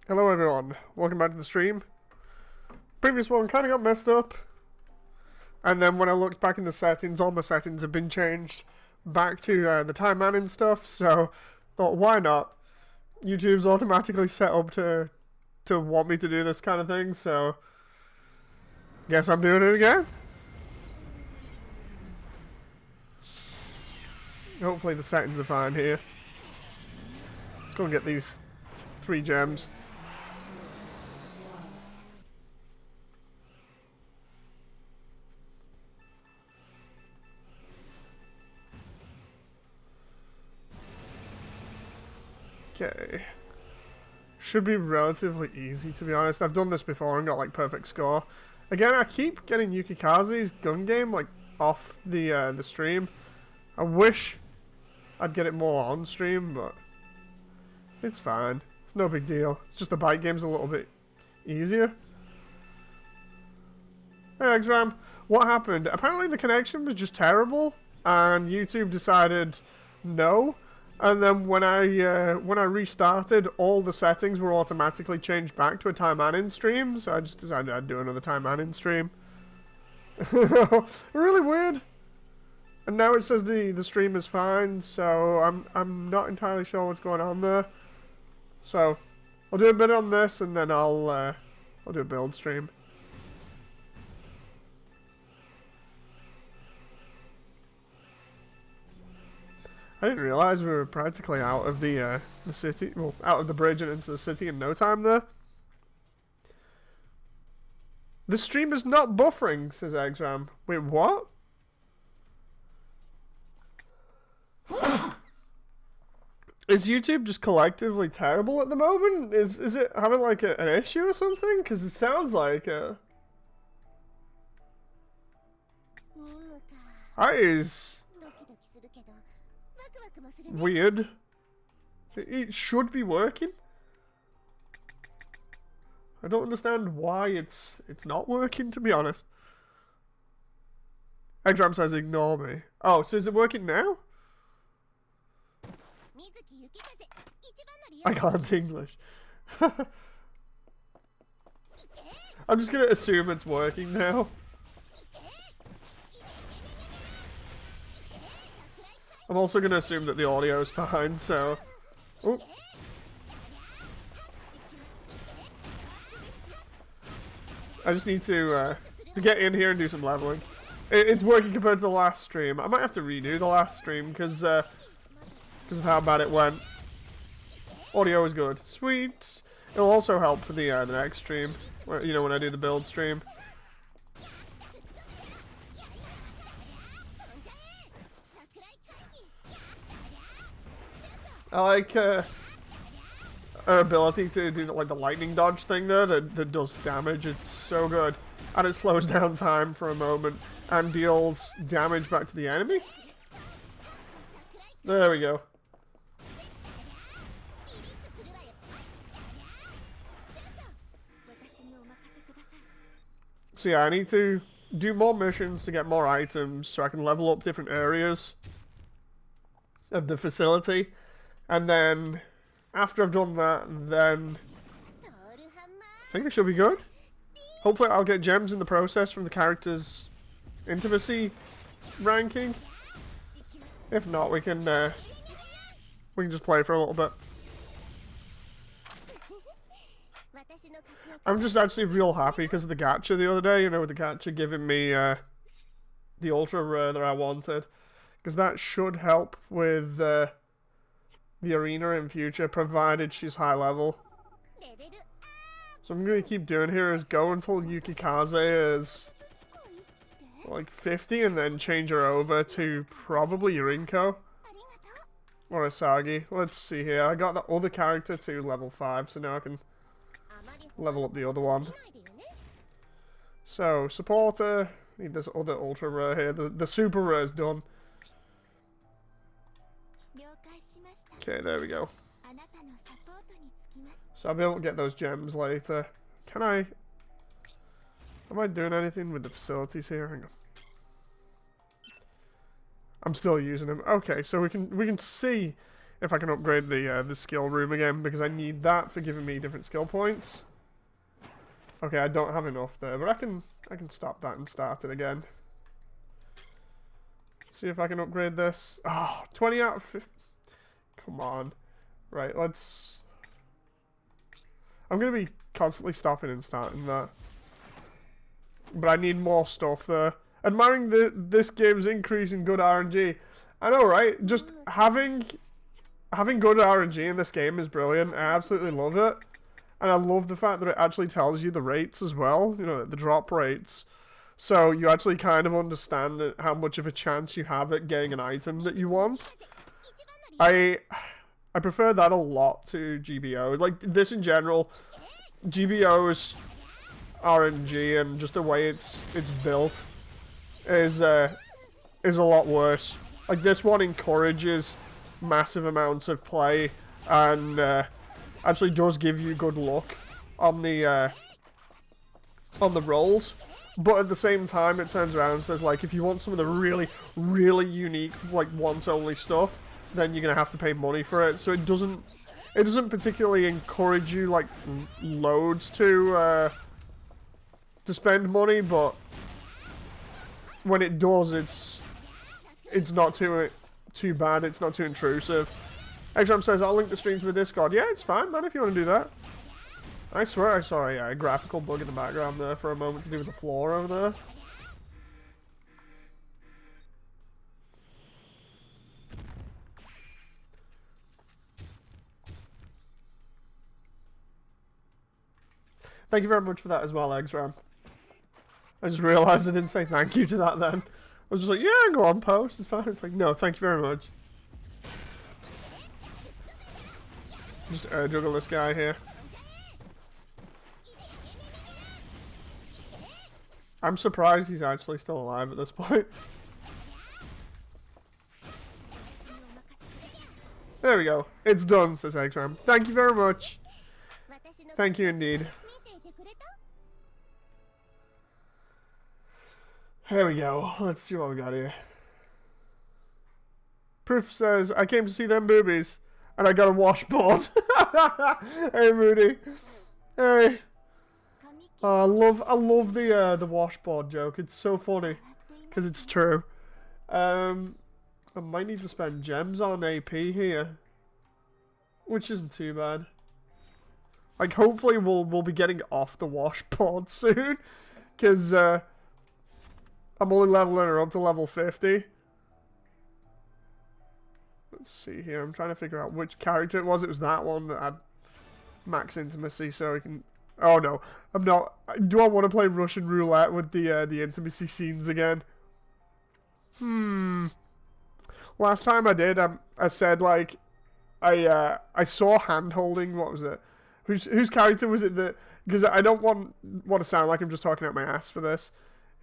Hello everyone, welcome back to the stream. Previous one kind of got messed up, and then when I looked back in the settings, all my settings have been changed back to the Taimanin stuff, so thought why not? YouTube's automatically set up to want me to do this kind of thing, so guess I'm doing it again. Hopefully the settings are fine here. Let's go and get these 3 gems. Okay. Should be relatively easy, to be honest. I've done this before and got like perfect score. Again, I keep getting Yukikaze's gun game like off the stream. I wish I'd get it more on stream, but it's fine. It's no big deal. It's just the bike game's a little bit easier. Hey, Exram, what happened? Apparently the connection was just terrible, and YouTube decided no. And then when I restarted, all the settings were automatically changed back to a Taimanin stream, so I just decided I'd do another Taimanin stream. Really weird. And now it says the stream is fine, so I'm not entirely sure what's going on there. So I'll do a bit on this, and then I'll do a build stream. I didn't realize we were practically out of the city, well, out of the bridge and into the city in no time there. The stream is not buffering, says Exram. Wait, what? Is YouTube just collectively terrible at the moment? Is it having like an issue or something? Because it sounds like that is weird. It should be working. I don't understand why it's not working, to be honest. Exram says ignore me. Oh, so is it working now? I can't English. I'm just gonna assume it's working now. I'm also gonna assume that the audio is fine, so... Oh. I just need to get in here and do some leveling. It's working compared to the last stream. I might have to redo the last stream because of how bad it went. Audio is good. Sweet. It'll also help for the next stream, where, you know, when I do the build stream. I like her ability to do like the lightning dodge thing there that does damage. It's so good. And it slows down time for a moment and deals damage back to the enemy. There we go. So yeah, I need to do more missions to get more items so I can level up different areas of the facility. And then, after I've done that, then I think it should be good. Hopefully I'll get gems in the process from the character's intimacy ranking. If not, we can just play for a little bit. I'm just actually real happy because of the gacha the other day, you know, with the gacha giving me the ultra rare that I wanted. Because that should help with the arena in future, provided she's high level. So I'm going to keep doing here is go until Yukikaze is like 50 and then change her over to probably Yurinko or Asagi. Let's see here. I got the other character to level 5, so now I can level up the other one. So, supporter. Need this other ultra rare here. The super rare is done. Okay, there we go. So I'll be able to get those gems later. Can I... Am I doing anything with the facilities here? Hang on. I'm still using them. Okay, so we can see if I can upgrade the skill room again, because I need that for giving me different skill points. Okay, I don't have enough there, but I can stop that and start it again. See if I can upgrade this. Oh, 20 out of 50. Come on. Right, let's... I'm going to be constantly stopping and starting that. But I need more stuff there. Admiring this game's increase in good RNG. I know, right? Just having good RNG in this game is brilliant. I absolutely love it. And I love the fact that it actually tells you the rates as well. You know, the drop rates. So you actually kind of understand how much of a chance you have at getting an item that you want. I prefer that a lot to GBO. Like, this in general, GBO's RNG and just the way it's built is a lot worse. Like, this one encourages massive amounts of play and actually does give you good luck on the rolls. But at the same time, it turns around and says, like, if you want some of the really, really unique, like, once-only stuff, then you're gonna have to pay money for it. So it doesn't particularly encourage you, like, loads to spend money, but when it does, it's not too bad. It's not too intrusive. XRAM says, I'll link the stream to the Discord. Yeah, it's fine, man, if you want to do that. I swear I saw a graphical bug in the background there for a moment to do with the floor over there. Thank you very much for that as well, XRAM. I just realised I didn't say thank you to that then. I was just like, yeah, go on, post, it's fine. It's like, no, thank you very much. Just juggle this guy here. I'm surprised he's actually still alive at this point. There we go. It's done, says XRAM. Thank you very much. Thank you indeed. There we go. Let's see what we got here. Proof says, I came to see them boobies, and I got a washboard. Hey, Moody. Hey. I love the washboard joke. It's so funny, because it's true. I might need to spend gems on AP here, which isn't too bad. Like, hopefully we'll be getting off the washboard soon, because I'm only leveling her up to level 50. Let's see here. I'm trying to figure out which character it was. It was that one that had max intimacy, so we can. Oh no, I'm not. Do I want to play Russian roulette with the intimacy scenes again? Last time I did, I said like, I saw hand holding. What was it? Whose character was it that? Because I don't want to sound like I'm just talking out my ass for this.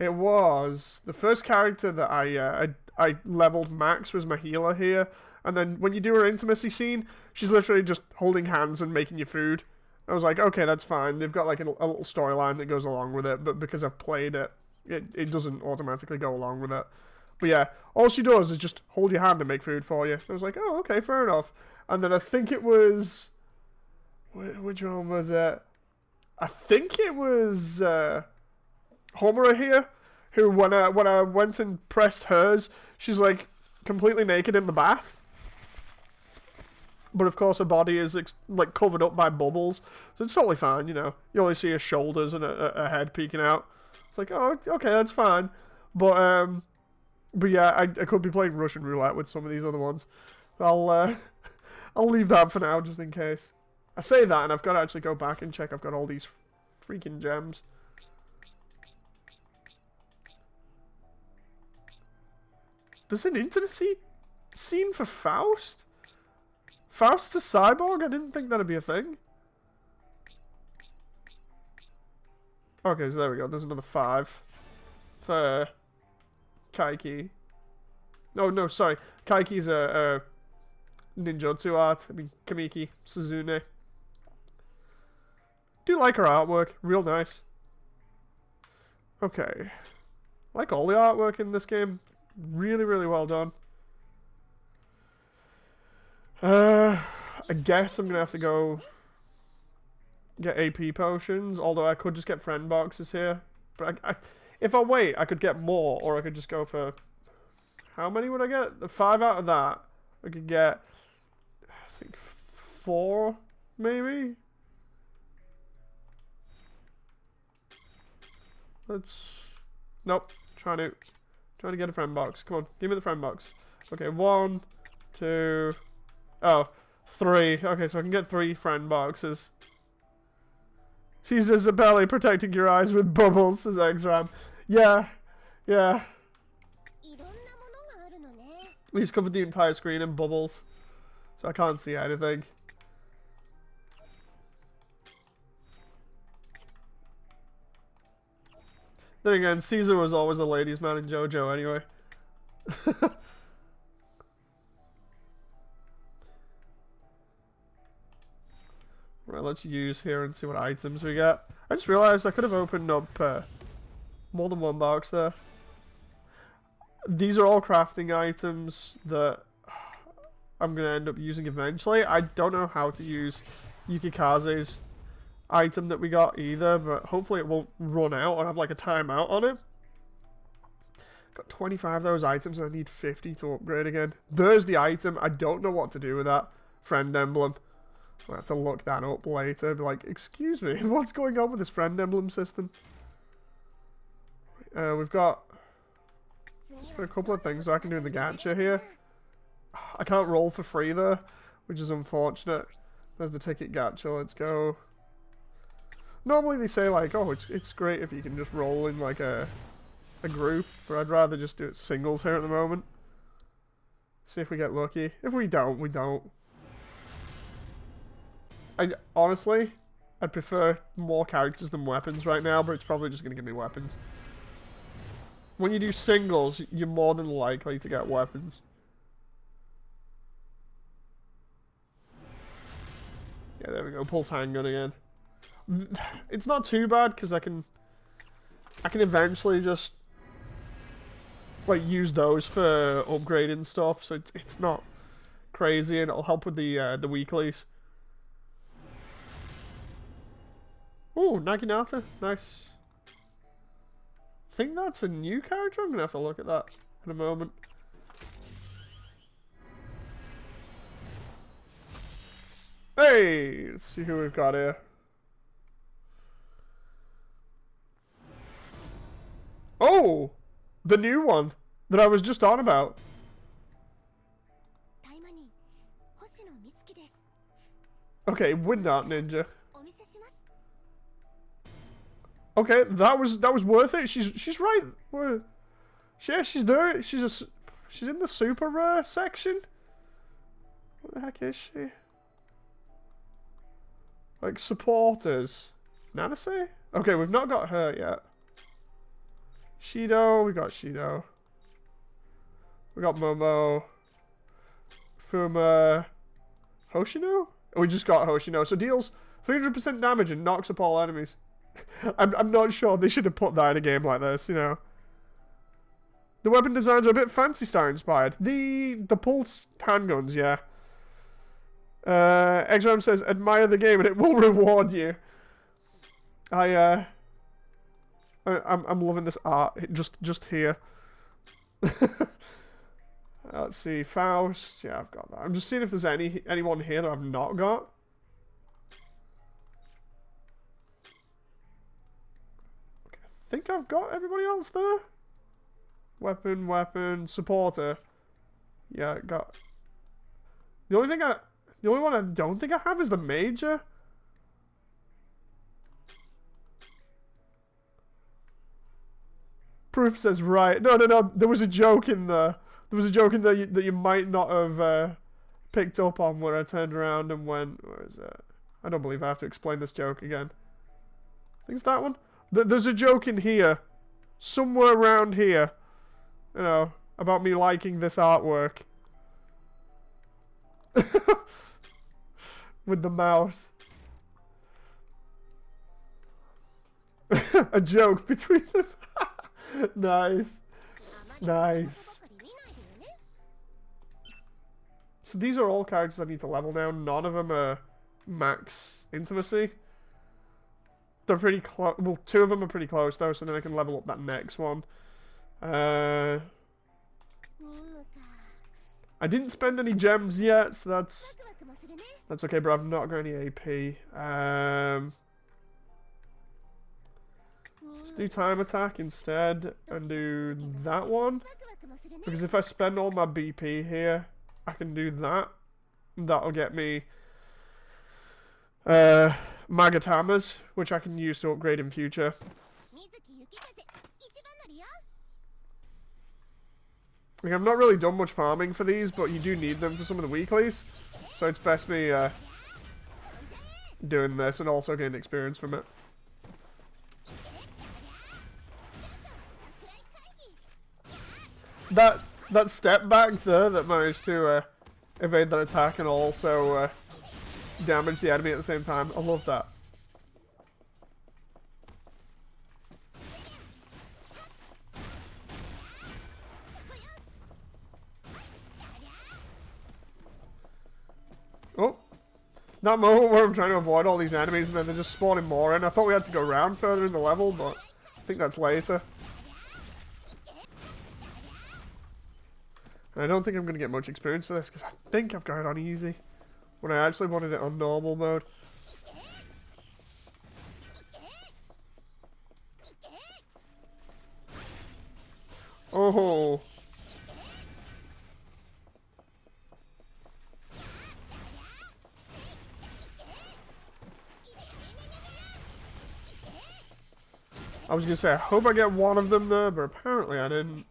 It was the first character that I leveled max was my healer here, and then when you do her intimacy scene, she's literally just holding hands and making you food. I was like, okay, that's fine. They've got like a little storyline that goes along with it, but because I've played it, it doesn't automatically go along with it. But yeah, all she does is just hold your hand and make food for you. I was like, oh, okay, fair enough. And then I think it was... Which one was it? I think it was Homura here, who when I went and pressed hers, she's like completely naked in the bath. But of course her body is like covered up by bubbles, so it's totally fine, you know. You only see her shoulders and a head peeking out. It's like, oh, okay, that's fine. But yeah, I could be playing Russian roulette with some of these other ones. I'll leave that for now, just in case. I say that, and I've got to actually go back and check I've got all these freaking gems. There's an intimacy scene for Faust? Faust's a cyborg? I didn't think that'd be a thing. Okay, so there we go. There's another 5 for Kaiki. No, sorry. Kaiki's a ninjutsu art. I mean, Kamiki, Suzune. Do like her artwork. Real nice. Okay. I like all the artwork in this game. Really, really well done. I guess I'm gonna have to go get AP potions, although I could just get friend boxes here. But if I wait, I could get more, or I could just go for... How many would I get? 5 out of that. I could get, I think, 4, maybe? Let's... Nope. Trying to get a friend box. Come on, give me the friend box. Okay, 1, 2... Oh, 3. Okay, so I can get 3 friend boxes. Caesar Zabelli protecting your eyes with bubbles, says Exram. Yeah. He's covered the entire screen in bubbles, so I can't see anything. Then again, Caesar was always a ladies' man in JoJo anyway. Right, let's use here and see what items we get. I just realized I could have opened up more than one box there. These are all crafting items that I'm going to end up using eventually. I don't know how to use Yukikaze's item that we got either, but hopefully it won't run out or have like a timeout on it. Got 25 of those items and I need 50 to upgrade again. There's the item. I don't know what to do with that friend emblem. I'll have to look that up later. Be like, excuse me, what's going on with this friend emblem system? We've got a couple of things that I can do in the gacha here. I can't roll for free though, which is unfortunate. There's the ticket gacha. Let's go. Normally they say like, oh, it's great if you can just roll in like a group, but I'd rather just do it singles here at the moment. See if we get lucky. If we don't, we don't. Honestly, I'd prefer more characters than weapons right now, but it's probably just going to give me weapons. When you do singles, you're more than likely to get weapons. Yeah, there we go. Pulse handgun again. It's not too bad because I can eventually just like use those for upgrading stuff, so it's not crazy, and it'll help with the weeklies. Oh, Naginata, nice. I think that's a new character. I'm gonna have to look at that in a moment. Hey, let's see who we've got here. Oh, the new one that I was just on about. Okay, Wind Art Ninja. Okay, that was worth it. She's right. Yeah, she's there. She's in the super rare section. What the heck is she? Like supporters. Nanase? Okay, we've not got her yet. Shido, we got Shido. We got Momo. Fuma. Hoshino? Oh, we just got Hoshino. So deals 300% damage and knocks up all enemies. I'm not sure they should have put that in a game like this, you know. The weapon designs are a bit Fancy Star inspired. The pulse handguns, yeah. Exram says, admire the game and it will reward you. I'm loving this art just here. Let's see, Faust. Yeah, I've got that. I'm just seeing if there's anyone here that I've not got. Okay, I think I've got everybody else there. Weapon, supporter. Yeah, got. The only one I don't think I have is the major. Proof says right. No. There was a joke in there. There was a joke in there that you might not have picked up on where I turned around and went. Where is it? I don't believe I have to explain this joke again. I think it's that one. There's a joke in here, somewhere around here. You know, about me liking this artwork. With the mouse. A joke between them. Nice. So these are all characters I need to level down. None of them are max intimacy. They're pretty close. Well, 2 of them are pretty close though, so then I can level up that next one. I didn't spend any gems yet, so that's okay, but I've not got any AP. Let's do time attack instead and do that one. Because if I spend all my BP here, I can do that. That'll get me Magatamas, which I can use to upgrade in future. Like, I've not really done much farming for these, but you do need them for some of the weeklies. So it's best me doing this and also getting experience from it. That step back there that managed to evade that attack and also damage the enemy at the same time. I love that. Oh. That moment where I'm trying to avoid all these enemies and then they're just spawning more in. I thought we had to go around further in the level, but I think that's later. And I don't think I'm going to get much experience for this because I think I've got it on easy when I actually wanted it on normal mode. Oh. I was going to say, I hope I get one of them there, but apparently I didn't.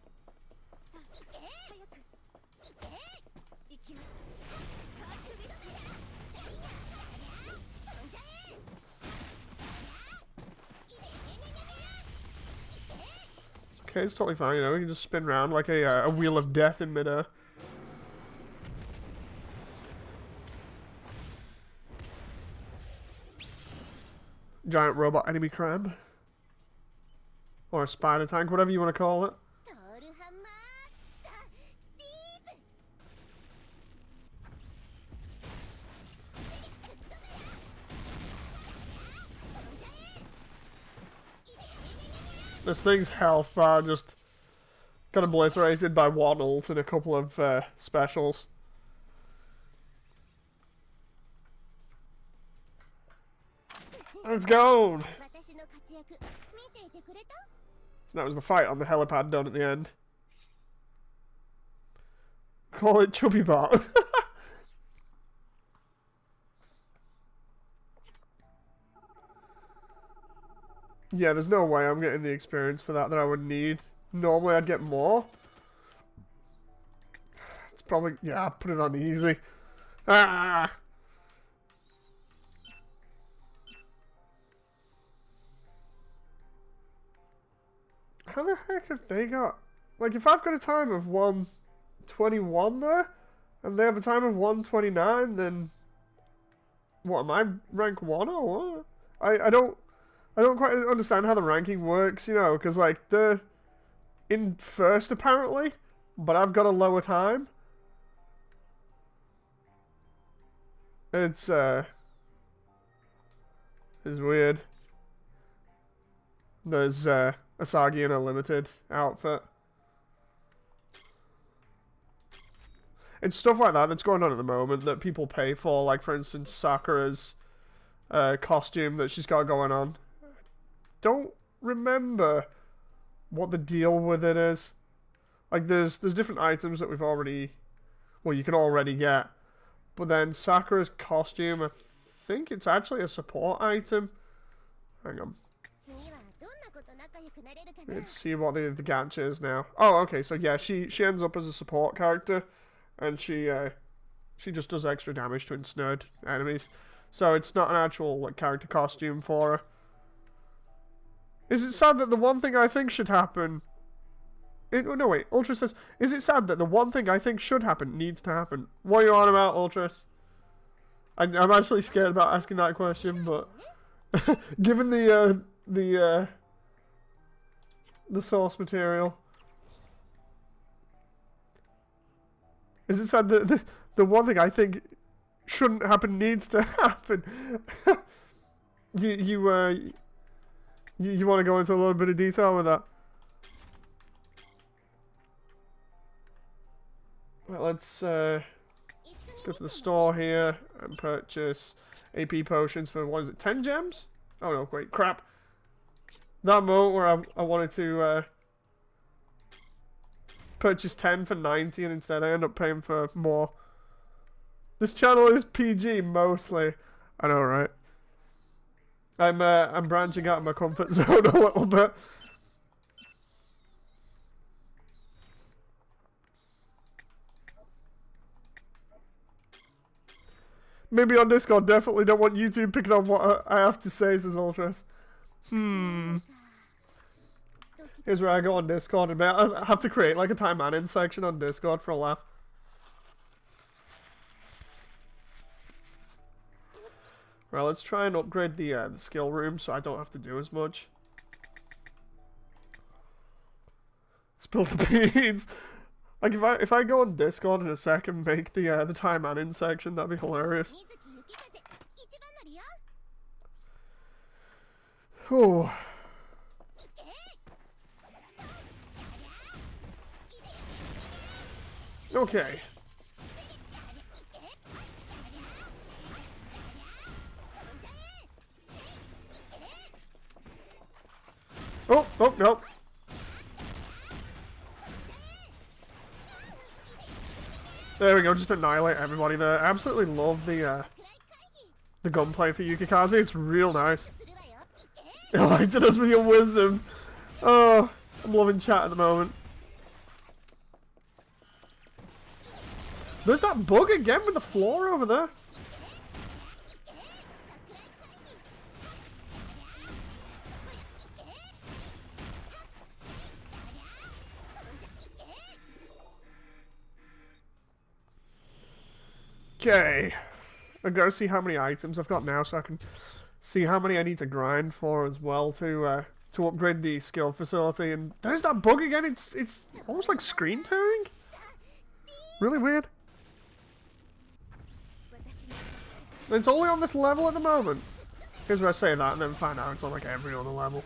Okay, it's totally fine, you know, we can just spin around like a wheel of death in midair. Giant robot enemy crab. Or a spider tank, whatever you want to call it. This thing's health bar just got obliterated by one ult and a couple of specials. Let's go! So that was the fight on the helipad done at the end. Call it Chubby Bot. Yeah, there's no way I'm getting the experience for that I would need. Normally I'd get more. It's probably... Yeah, I'll put it on easy. Ah! How the heck have they got... Like, if I've got a time of 1:21 there, and they have a time of 1:29, then... What, am I rank 1 or what? I don't quite understand how the ranking works, you know, because, like, they're in first, apparently, but I've got a lower time. It's weird. There's, Asagi in a limited outfit. It's stuff like that that's going on at the moment that people pay for, like, for instance, Sakura's costume that she's got going on. Don't remember what the deal with it is. Like, there's different items that we've already... Well, you can already get. But then Sakura's costume, I think it's actually a support item. Hang on. Let's see what the gacha is now. Oh, okay, so yeah, she ends up as a support character. And she just does extra damage to ensnared enemies. So it's not an actual, like, character costume for her. Is it sad that the one thing I think should happen... no, wait. Ultra says, is it sad that the one thing I think should happen needs to happen? What are you on about, Ultras? I'm actually scared about asking that question, but... given the source material... Is it sad that the one thing I think shouldn't happen needs to happen? you want to go into a little bit of detail with that? Well, let's go to the store here and purchase AP potions for, what is it, 10 gems? Oh no, wait, crap. That moment where I wanted to purchase 10 for 90 and instead I end up paying for more. This channel is PG mostly. I know, right? I'm branching out of my comfort zone a little bit. Maybe on Discord, definitely don't want YouTube picking on what I have to say, says Ultras. Here's where I go on Discord and I have to create like a Taimanin section on Discord for a laugh. Right, let's try and upgrade the skill room so I don't have to do as much. Spill the beans. Like if I go on Discord in a sec and make the Taimanin section, that'd be hilarious. Oh. Okay. Oh, nope. There we go, just annihilate everybody there. I absolutely love the gunplay for Yukikaze, it's real nice. Enlighten us with your wisdom. Oh, I'm loving chat at the moment. There's that bug again with the floor over there. Okay, I gotta see how many items I've got now so I can see how many I need to grind for as well to upgrade the skill facility. And there's that bug again. It's almost like screen tearing. Really weird. And it's only on this level at the moment. Here's where I say that and then find out it's on like every other level.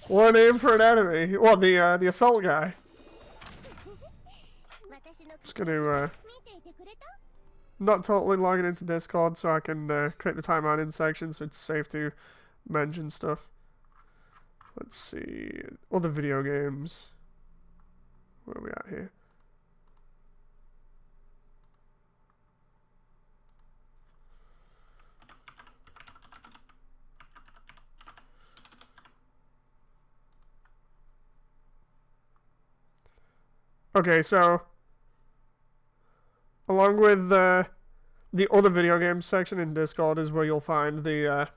What a name for an enemy. What, the assault guy? Just gonna not totally logging into Discord so I can create the Taimanin section so it's safe to mention stuff. Let's see, other video games. Where are we at here? Okay, so along with the other video games section in Discord is where you'll find the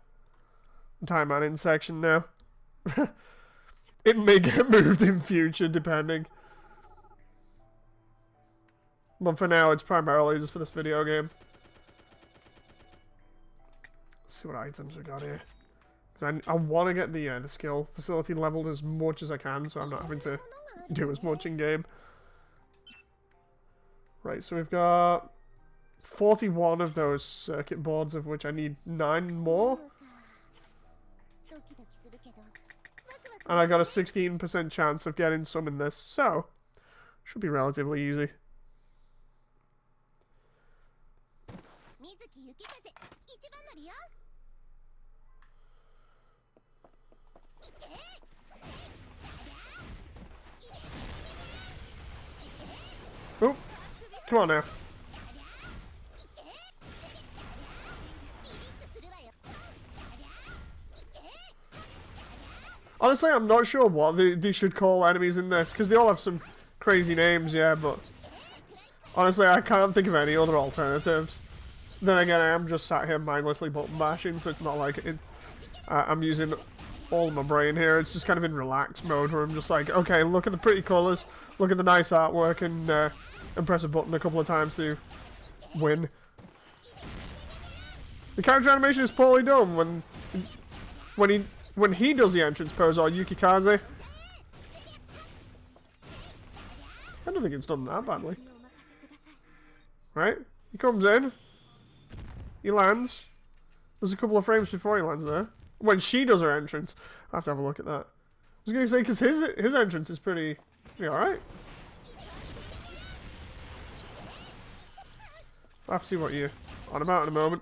Taimanin section now. It may get moved in future, depending. But for now, it's primarily just for this video game. Let's see what items we got here. I want to get the skill facility leveled as much as I can, so I'm not having to do as much in game. Right, so we've got 41 of those circuit boards, of which I need 9 more. And I got a 16% chance of getting some in this, so should be relatively easy. Oh, come on now. Honestly, I'm not sure what they should call enemies in this, because they all have some crazy names, yeah, but honestly, I can't think of any other alternatives. Then again, I am just sat here mindlessly button bashing, so it's not like I'm using all my brain here. It's just kind of in relaxed mode, where I'm just like, okay, look at the pretty colours, look at the nice artwork, and press a button a couple of times to win. The character animation is poorly done when he does the entrance pose, or Yukikaze. think it's done that badly. Right? He comes in. He lands. There's a couple of frames before he lands there. When she does her entrance. I have to have a look at that. I was going to say, because his entrance is pretty alright. I'll have to see what you're on about in a moment.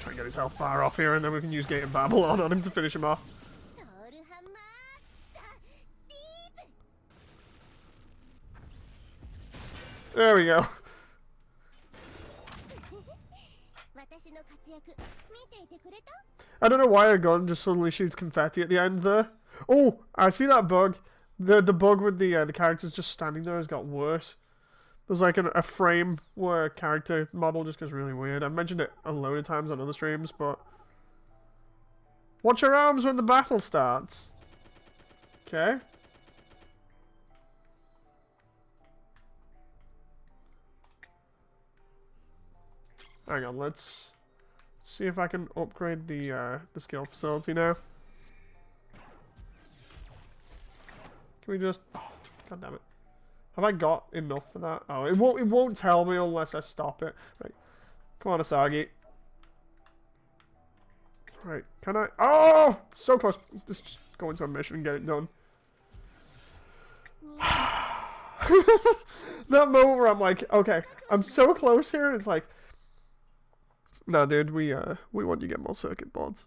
Try and get his health bar off here, and then we can use Gate of Babylon on him to finish him off. There we go. I don't know why a gun just suddenly shoots confetti at the end there. Oh, I see that bug. The bug with the characters just standing there has got worse. There's like a frame where a character model just goes really weird. I've mentioned it a load of times on other streams, but... Watch your arms when the battle starts. Okay. Hang on, let's see if I can upgrade the skill facility now. Can we just... Oh, God damn it. Have I got enough for that? Oh, it won't tell me unless I stop it. Right. Come on, Asagi. Right. Can I... Oh! So close. Just go into a mission and get it done. That moment where I'm like, okay, I'm so close here, and it's like... No, dude, we want you to get more circuit boards.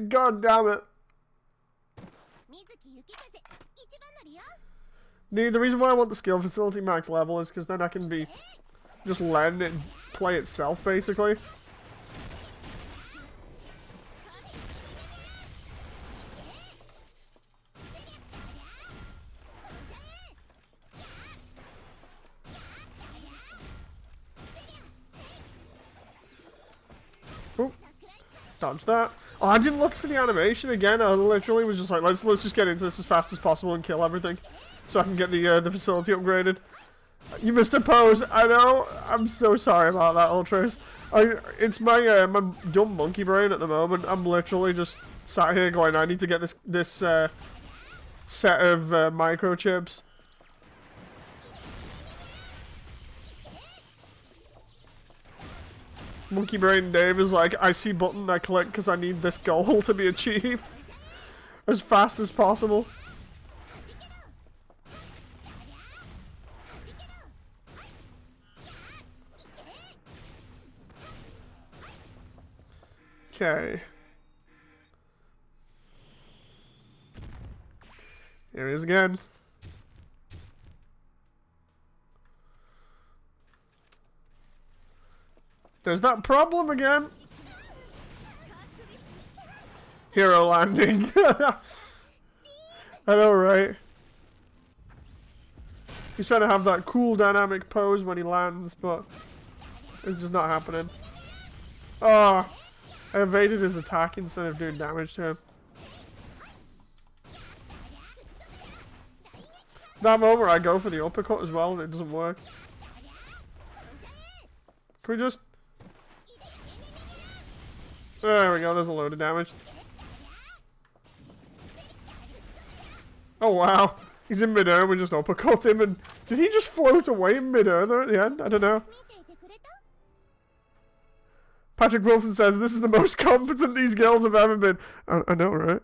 God damn it. The reason why I want the skill facility max level is because then I can be just letting it play itself, basically. Oh, dodge that. Oh, I didn't look for the animation again. I literally was just like, let's just get into this as fast as possible and kill everything, so I can get the facility upgraded. You missed a pose. I know. I'm so sorry about that, Ultras. It's my my dumb monkey brain at the moment. I'm literally just sat here going, I need to get this set of microchips. Monkey Brain Dave is like, I see button, I click because I need this goal to be achieved as fast as possible. Okay. Here he is again. There's that problem again. Hero landing. I know, right? He's trying to have that cool dynamic pose when he lands, but it's just not happening. Oh, I evaded his attack instead of doing damage to him. That moment where I go for the uppercut as well and it doesn't work. Can we just... There we go, there's a load of damage. Oh wow, he's in midair, we just uppercut him, and did he just float away in midair there at the end? I don't know. Patrick Wilson says, this is the most competent these girls have ever been. I know, right?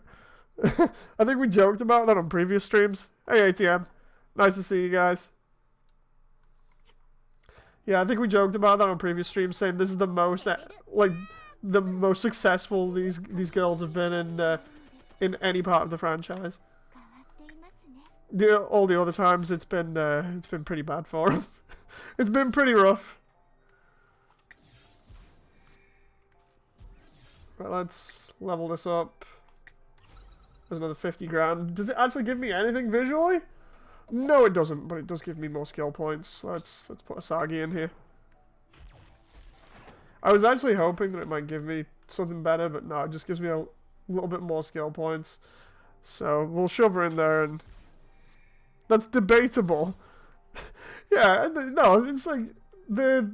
I think we joked about that on previous streams. Hey ATM, nice to see you guys. Yeah, I think we joked about that on previous streams, saying this is the most, like... the most successful these girls have been in any part of the franchise. All the other times it's been pretty bad for them. It's been pretty rough. Right, let's level this up. There's another 50 grand. Does it actually give me anything visually? No, it doesn't, but it does give me more skill points. Let's put Asagi in here. I was actually hoping that it might give me something better, but no, it just gives me a little bit more skill points. So we'll shove her in there, and that's debatable. Yeah, no, it's like the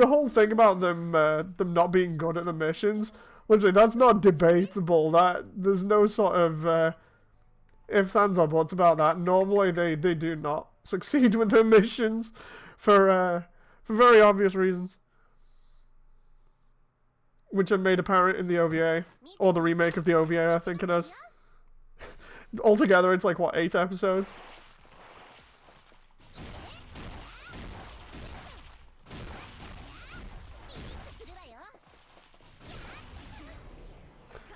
whole thing about them not being good at the missions. Literally, that's not debatable. There's no sort of ifs, ands, or buts about that. Normally, they do not succeed with their missions for very obvious reasons, which are made apparent in the OVA or the remake of the OVA. I think it is. Altogether, it's like what, 8 episodes.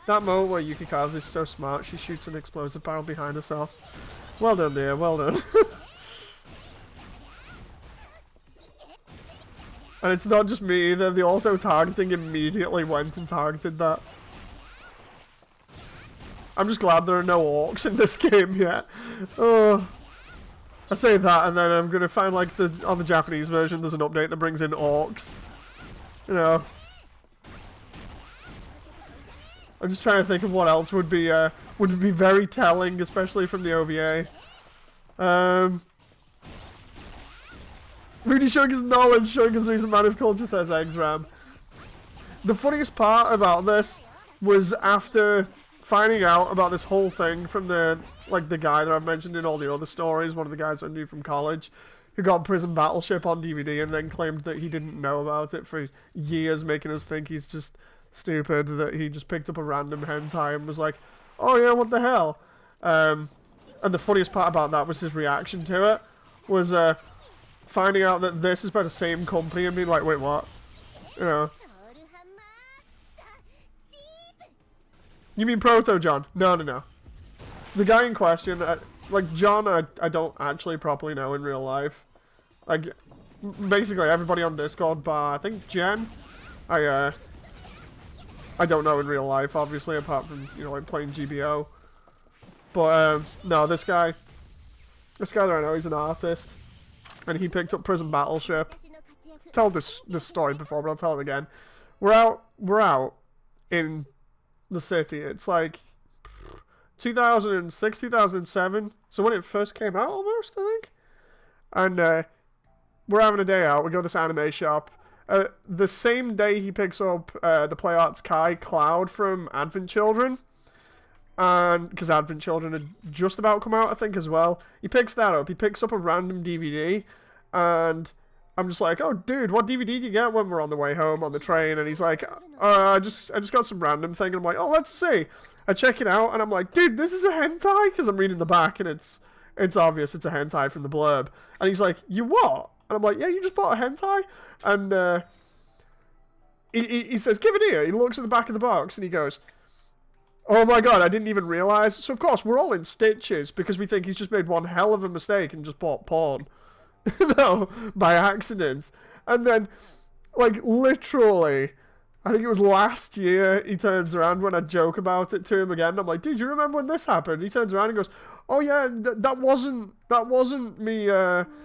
That moment where Yukikaze is so smart, she shoots an explosive barrel behind herself. Well done, dear. Well done. And it's not just me either. The auto-targeting immediately went and targeted that. I'm just glad there are no orcs in this game yet. Oh. I say that, and then I'm gonna find, like, on the Japanese version, there's an update that brings in orcs. You know. I'm just trying to think of what else would be very telling, especially from the OVA. Rudy showing his knowledge, showing his recent man of culture, says Eggsram. The funniest part about this was after finding out about this whole thing from the guy that I've mentioned in all the other stories, one of the guys I knew from college, who got Prison Battleship on DVD and then claimed that he didn't know about it for years, making us think he's just stupid, that he just picked up a random hentai and was like, oh yeah, what the hell? And the funniest part about that was his reaction to it, was finding out that this is by the same company and being like, wait, what? You know. You mean Proto John? No. The guy in question, like John, I don't actually properly know in real life. Like, basically everybody on Discord, bar I think Jen, I don't know in real life, obviously, apart from, you know, like playing GBO. But no, this guy that I know, he's an artist, and he picked up Prison Battleship. I've told this story before, but I'll tell it again. We're out in the city. It's like 2006, 2007. So when it first came out, almost, I think. And we're having a day out. We go to this anime shop. The same day he picks up the Play Arts Kai Cloud from Advent Children. And because Advent Children had just about come out, I think, as well. He picks that up. He picks up a random DVD. And I'm just like, oh, dude, what DVD did you get when we're on the way home on the train? And he's like, I just got some random thing. And I'm like, oh, let's see. I check it out, and I'm like, dude, this is a hentai? Because I'm reading the back, and it's obvious it's a hentai from the blurb. And he's like, you what? And I'm like, yeah, you just bought a hentai? And he says, give it here. He looks at the back of the box, and he goes, oh my god, I didn't even realize. So, of course, we're all in stitches, because we think he's just made one hell of a mistake and just bought porn. No, by accident. And then, like, literally, I think it was last year, he turns around when I joke about it to him again. I'm like, dude, you remember when this happened? He turns around and goes, oh yeah, that wasn't me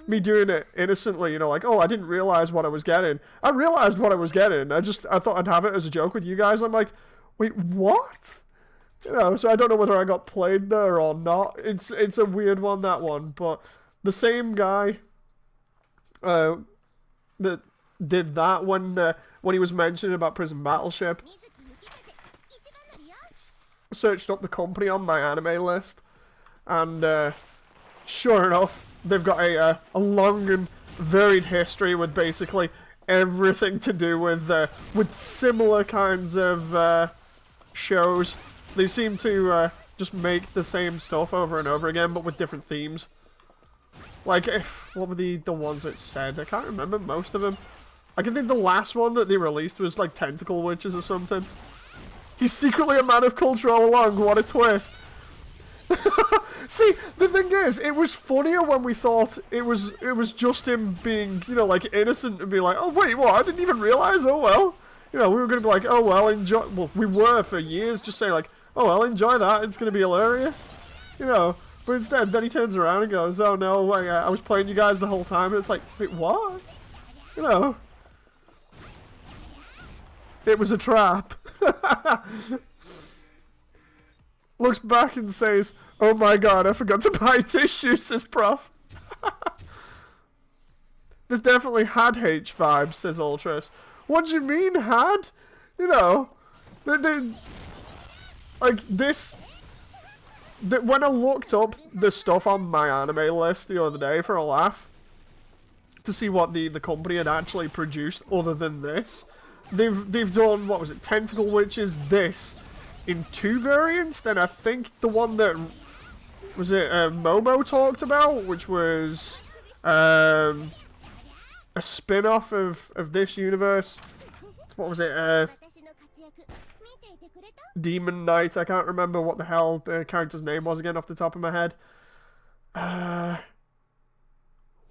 me doing it innocently, you know, like, oh, I didn't realize what I was getting. I realized what I was getting. I thought I'd have it as a joke with you guys. I'm like, wait, what? You know, so I don't know whether I got played there or not. It's a weird one, that one. But the same guy that did that when he was mentioning about Prison Battleship, searched up the company on my anime list, and sure enough, they've got a long and varied history with basically everything to do with similar kinds of shows. They seem to just make the same stuff over and over again, but with different themes. Like, what were the ones that said? I can't remember most of them. I can think the last one that they released was like Tentacle Witches or something. He's secretly a man of culture all along. What a twist. See, the thing is, it was funnier when we thought it was just him being, you know, like, innocent and be like, oh, wait, what? I didn't even realize. Oh, well. You know, we were going to be like, oh, well, enjoy. Well, we were for years just saying, like, oh, well, enjoy that. It's going to be hilarious. You know, but instead, then he turns around and goes, oh, no, I was playing you guys the whole time. And it's like, wait, what? You know. It was a trap. Looks back and says, oh my god, I forgot to buy tissues, says Prof. This definitely had H vibes, says Ultras. What do you mean, had? You know, like, this... when I looked up the stuff on my anime list the other day for a laugh, to see what the company had actually produced other than this, they've done, what was it, Tentacle Witches, this, in 2 variants. Then I think the one that, was it, Momo talked about, which was, a spin-off of this universe. What was it, Demon Knight. I can't remember what the hell the character's name was again off the top of my head.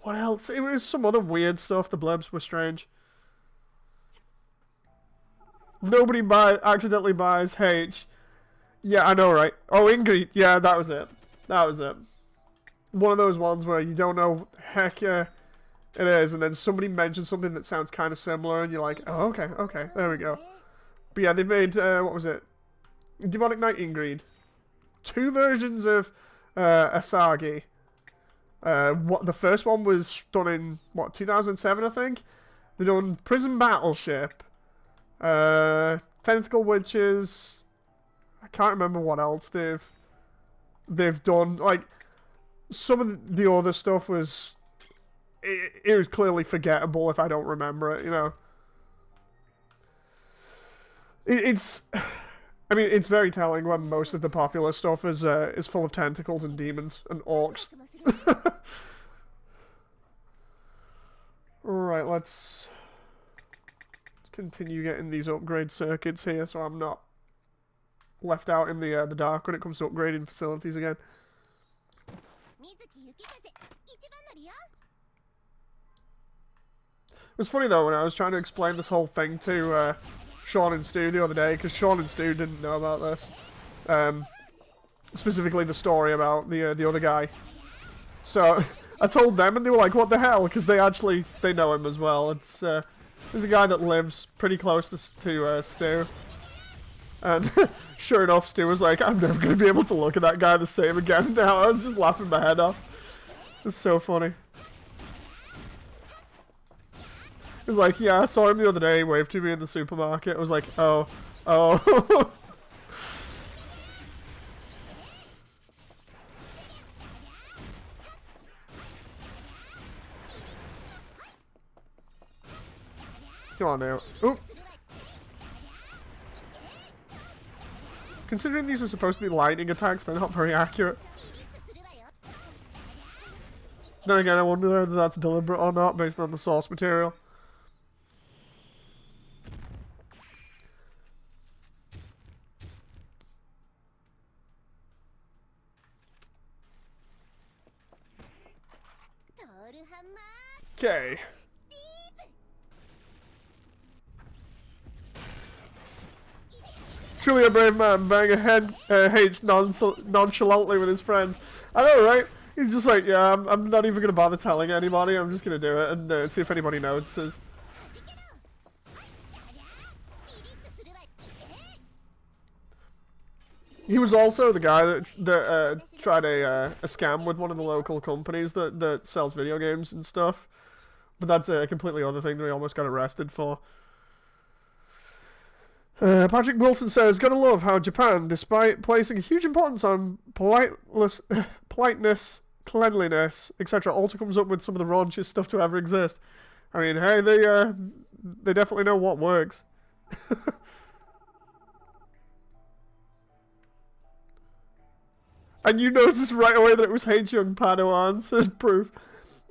What else? It was some other weird stuff. The blurbs were strange. Nobody accidentally buys H. Yeah, I know, right? Oh, Ingrid. Yeah, that was it. That was it. One of those ones where you don't know what the heck it is, and then somebody mentions something that sounds kind of similar, and you're like, oh, okay, there we go. But yeah, they made, what was it? Demonic Knight Ingrid. 2 versions of Asagi. What the first one was done in, what, 2007, I think? They done Prison Battleship. Tentacle Witches. I can't remember what else they've done. Like, some of the other stuff was... It was clearly forgettable if I don't remember it, you know. It's... I mean, it's very telling when most of the popular stuff is full of tentacles and demons and orcs. Alright, let's continue getting these upgrade circuits here so I'm not left out in the dark when it comes to upgrading facilities again. It was funny though when I was trying to explain this whole thing to Sean and Stu the other day, because Sean and Stu didn't know about this. Specifically the story about the other guy. So I told them and they were like, what the hell? Because they know him as well. It's there's a guy that lives pretty close to Stu. And sure enough, Stu was like, I'm never going to be able to look at that guy the same again now. I was just laughing my head off. It's so funny. It was like, yeah, I saw him the other day, he waved to me in the supermarket. I was like, oh. Come on now. Oop. Considering these are supposed to be lightning attacks, they're not very accurate. Then again, I wonder whether that's deliberate or not based on the source material. Okay. Truly a brave man, bang ahead H nonchalantly with his friends. I know, right? He's just like, yeah, I'm not even going to bother telling anybody, I'm just going to do it and see if anybody notices. He was also the guy that tried a scam with one of the local companies that sells video games and stuff. But that's a completely other thing that we almost got arrested for. Patrick Wilson says, gotta love how Japan, despite placing a huge importance on politeness, cleanliness, etc., also comes up with some of the raunchiest stuff to ever exist. I mean, hey, they definitely know what works. And you noticed right away that it was H. Young Padawan, says proof.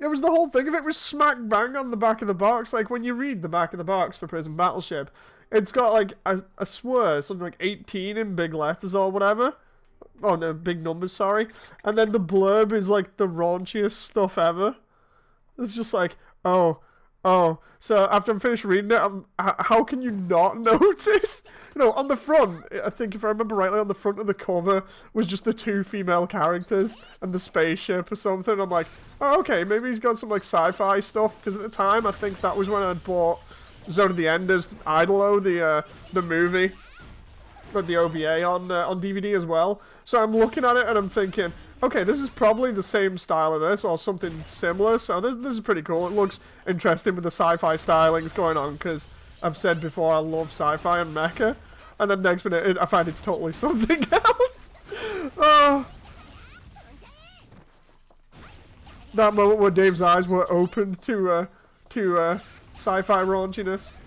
It was the whole thing of it was smack bang on the back of the box. Like, when you read the back of the box for Prison Battleship, it's got, like, a swear, something like 18 in big letters or whatever. Oh, no, big numbers, sorry. And then the blurb is, like, the raunchiest stuff ever. It's just like, oh. So, after I'm finished reading it, how can you not notice? You know, on the front, I think if I remember rightly, on the front of the cover was just the 2 female characters and the spaceship or something. I'm like, oh, okay, maybe he's got some, like, sci-fi stuff. Because at the time, I think that was when I'd bought Zone of the Enders, Idolo, the movie, but the OVA on DVD as well. So I'm looking at it and I'm thinking, okay, this is probably the same style of this or something similar. So this is pretty cool. It looks interesting with the sci-fi stylings going on because I've said before I love sci-fi and mecha. And then next minute I find it's totally something else. Oh, That moment where Dave's eyes were open to sci-fi raunchiness.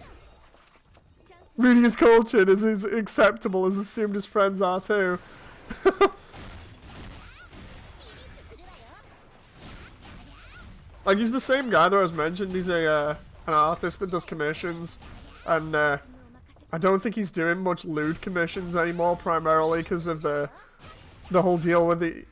Reading is cultured is acceptable, as assumed his friends are too. Like, he's the same guy that I was mentioned. He's an artist that does commissions, and I don't think he's doing much lewd commissions anymore, primarily because of the whole deal with the...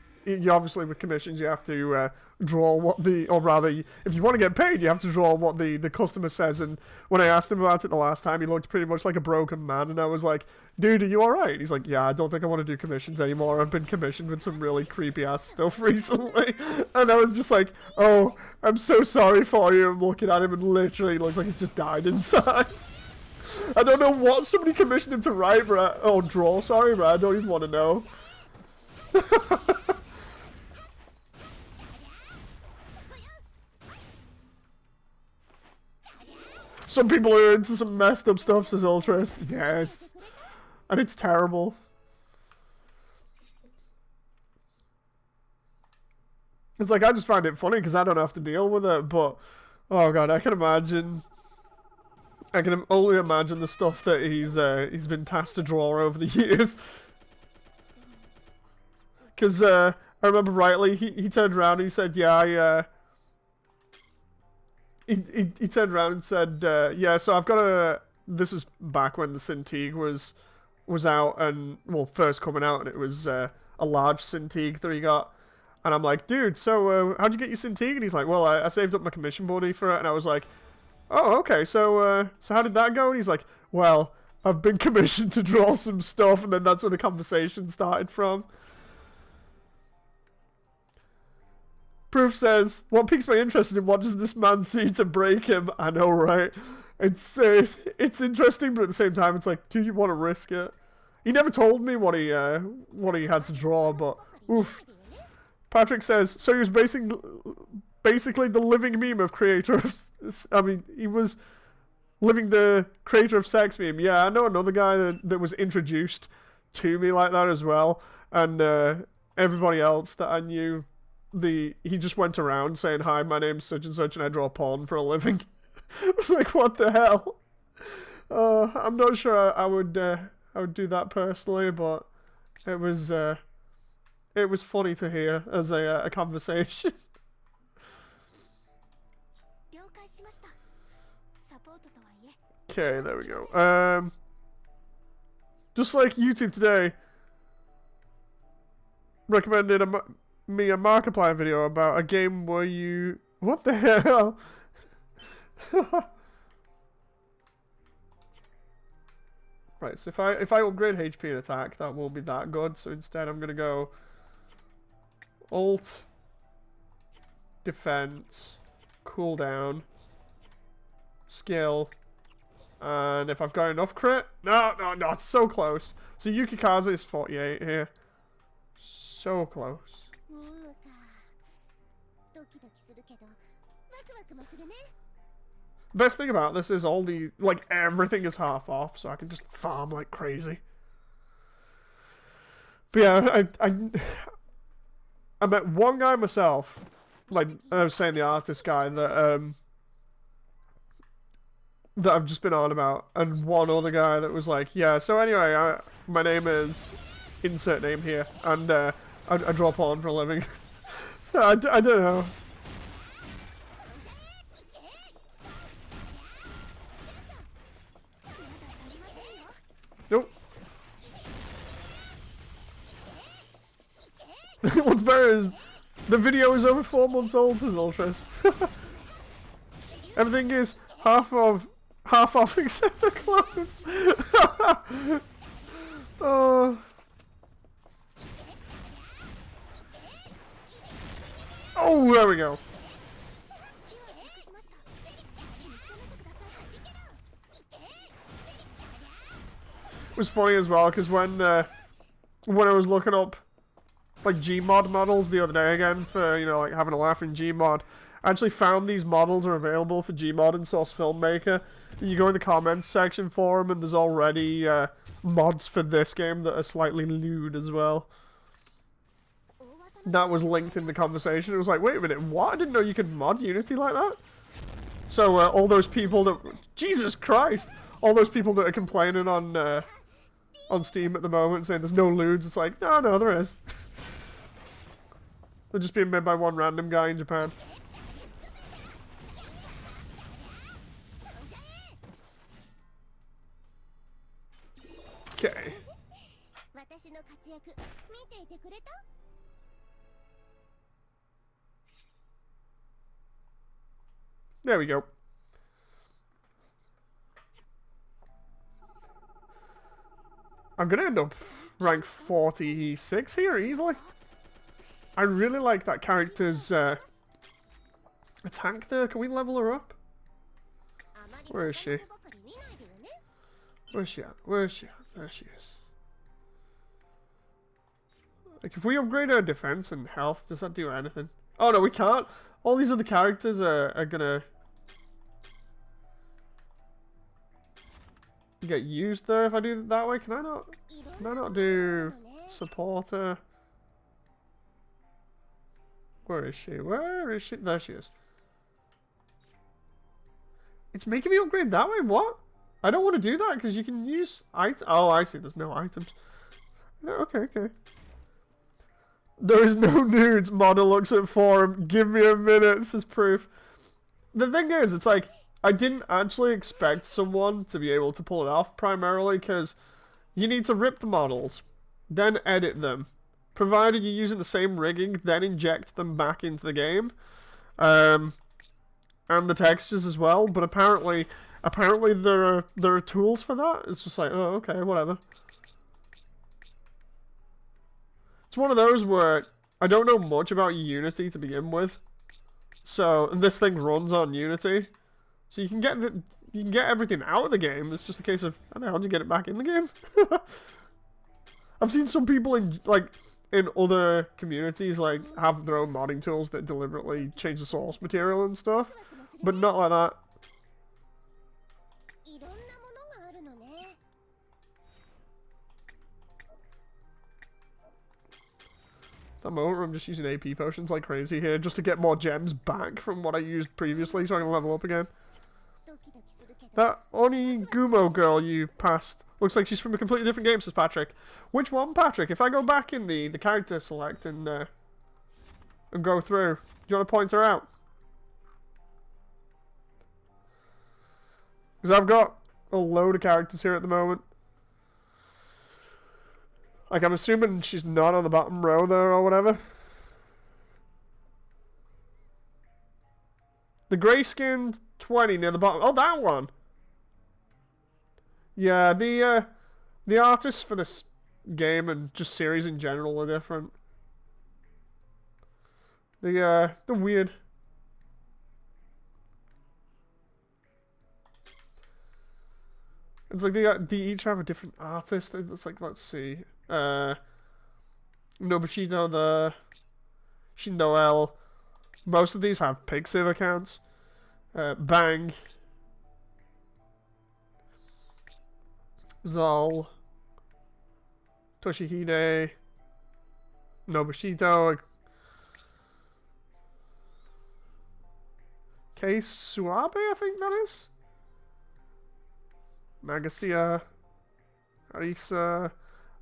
obviously, with commissions, you have to draw what the... Or rather, if you want to get paid, you have to draw what the customer says. And when I asked him about it the last time, he looked pretty much like a broken man. And I was like, dude, are you alright? He's like, yeah, I don't think I want to do commissions anymore. I've been commissioned with some really creepy-ass stuff recently. And I was just like, oh, I'm so sorry for you. I'm looking at him and literally looks like he's just died inside. I don't know what somebody commissioned him to write, but or draw, sorry, but I don't even want to know. Some people are into some messed up stuff, says Ultras. Yes. And it's terrible. It's like, I just find it funny because I don't have to deal with it, but... Oh god, I can imagine... I can only imagine the stuff that he's been tasked to draw over the years. Because, I remember rightly, he turned around and he said, yeah, He turned around and said, yeah, so I've got a... This is back when the Cintiq was out and, well, first coming out, and it was a large Cintiq that he got. And I'm like, dude, so how'd you get your Cintiq? And he's like, well, I saved up my commission money for it. And I was like, oh, okay, so how did that go? And he's like, well, I've been commissioned to draw some stuff. And then that's where the conversation started from. Proof says, what piques my interest in what does this man see to break him? I know, right? It's interesting, but at the same time, it's like, do you want to risk it? He never told me what he had to draw, but oof. Patrick says, so he was basically the living meme of creator of... I mean, he was living the creator of sex meme. Yeah, I know another guy that was introduced to me like that as well. And everybody else that I knew... he just went around saying, hi, my name's such and such and I draw porn for a living. I was like, what the hell? I'm not sure I would do that personally, but it was funny to hear as a conversation. Okay, there we go. Just like YouTube today recommended me a Markiplier video about a game where you... What the hell? Right, so if I upgrade HP and attack, that won't be that good. So instead I'm gonna go Alt, Defense, Cooldown, Skill, and if I've got enough crit... No, it's so close. So Yukikaze is 48 here. So close. Best thing about this is all the, like, everything is half off, so I can just farm like crazy. But yeah, I met one guy myself, like I was saying, the artist guy that I've just been on about, and one other guy that was like, yeah, so anyway, my name is insert name here, and I draw porn for a living. So I don't know. Nope. What's better is the video is over 4 months old, says Ultras. Everything is half off except the clothes. Oh. Oh, there we go. It was funny as well because when I was looking up like Gmod models the other day again for, you know, like having a laugh in Gmod, I actually found these models are available for Gmod and Source Filmmaker. You go in the comments section for them and there's already mods for this game that are slightly lewd as well. that was linked in the conversation. It was like, wait a minute, what? I didn't know you could mod Unity like that. So all those people that, Jesus Christ, all those people that are complaining on Steam at the moment saying there's no lewds, it's like, no, there is. They're just being made by one random guy in Japan. Okay. There we go. I'm gonna end up rank 46 here easily. I really like that character's attack there. Can we level her up? Where is she? Where's she at? Where is she at? There she is. Like, if we upgrade her defense and health, does that do anything? Oh no, we can't. All these other characters are gonna get used there if I do it that way. Can I not do supporter? Where is she? Where is she? There she is. It's making me upgrade that way? What? I don't want to do that because you can use items. Oh, I see. There's no items. No, okay. There is no nudes. Model looks at forum. Give me a minute, says proof. The thing is, it's like, I didn't actually expect someone to be able to pull it off, primarily because you need to rip the models, then edit them. Provided you're using the same rigging, then inject them back into the game. And the textures as well, but apparently there are tools for that. It's just like, oh, okay, whatever. It's one of those where I don't know much about Unity to begin with, so this thing runs on Unity, so you can get everything out of the game. It's just a case of how the hell do you get it back in the game? I've seen some people in other communities like have their own modding tools that deliberately change the source material and stuff, but not like that. At the moment, I'm just using AP potions like crazy here, just to get more gems back from what I used previously, so I can level up again. That Onigumo girl you passed looks like she's from a completely different game, says Patrick. Which one, Patrick? If I go back in the character select and go through, do you want to point her out? Because I've got a load of characters here at the moment. Like, I'm assuming she's not on the bottom row there or whatever. The grey-skinned 20 near the bottom. Oh, that one! Yeah, the artists for this game and just series in general are different. The weird... It's like they each have a different artist. It's like, let's see. Nobushito, the Shindoel. Most of these have Pixiv accounts. Bang. Zol. Toshihide. Nobushito. Kei Suabe, I think that is. Nagasia. Arisa.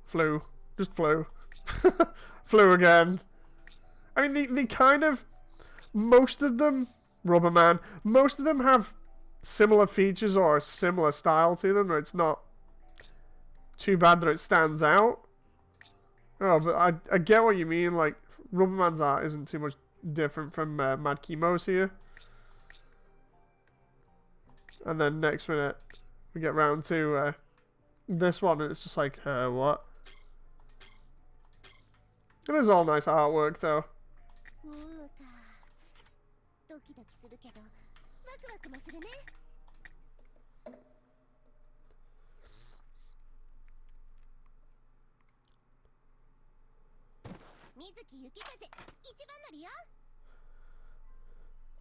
Flew. Just flew. Flew again. I mean, they kind of... Most of them... Rubberman. Most of them have similar features or a similar style to them, where it's not too bad that it stands out. Oh, but I get what you mean. Like, Rubberman's art isn't too much different from Mad Chemo's here. And then next minute, we get round to this one, and it's just like, what? It is all nice artwork, though.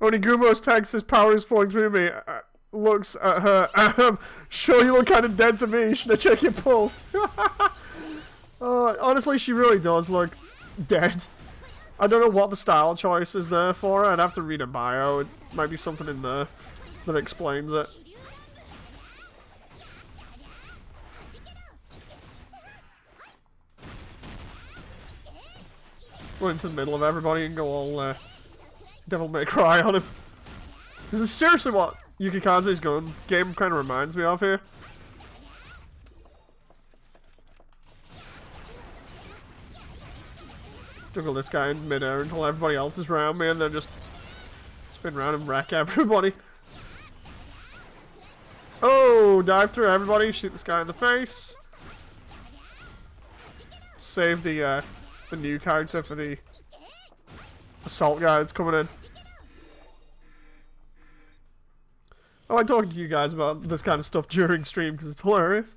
Onigumo's tag says power is flowing through me. Looks at her. Sure, you look kind of dead to me. Should I check your pulse? Honestly, she really does look dead. I don't know what the style choice is there for. I'd have to read a bio. It might be something in there that explains it. Go into the middle of everybody and go all Devil May Cry on him. This is seriously what Yukikaze's game kind of reminds me of here. Juggle this guy in midair until everybody else is around me and then just spin around and wreck everybody. Oh, dive through everybody, shoot this guy in the face. Save the new character for the assault guy that's coming in. I like talking to you guys about this kind of stuff during stream because it's hilarious.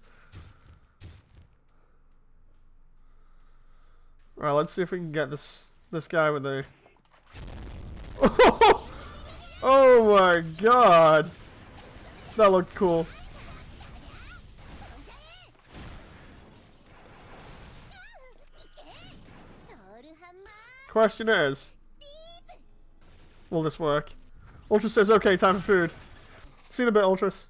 Alright, let's see if we can get this guy with the... Oh my god! That looked cool. Question is, will this work? Ultra says, okay, time for food. See you in a bit, Ultras.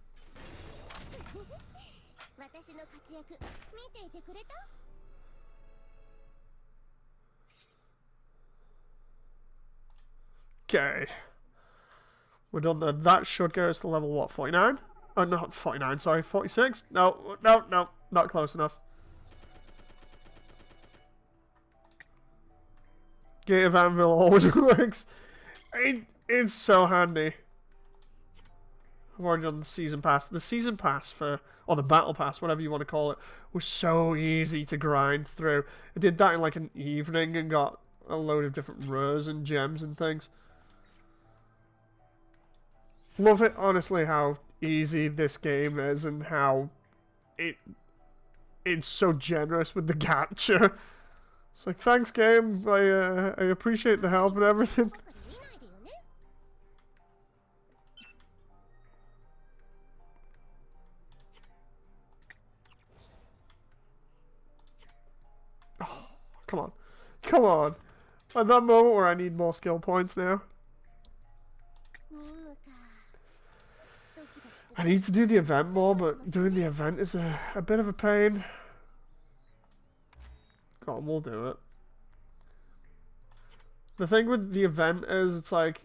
Okay. We're done there. That should get us to level, what, 49? Oh, not 49, sorry, 46? No, not close enough. Gate of Anvil always works. It's so handy. I've already done the season pass. The season pass for, or the battle pass, whatever you want to call it, was so easy to grind through. I did that in like an evening and got a load of different rares and gems and things. Love it, honestly, how easy this game is and how it's so generous with the gacha. It's like, thanks game, I appreciate the help and everything. Oh, come on. Come on. At that moment where I need more skill points now. I need to do the event more, but doing the event is a bit of a pain. Go on, we'll do it. The thing with the event is, it's like...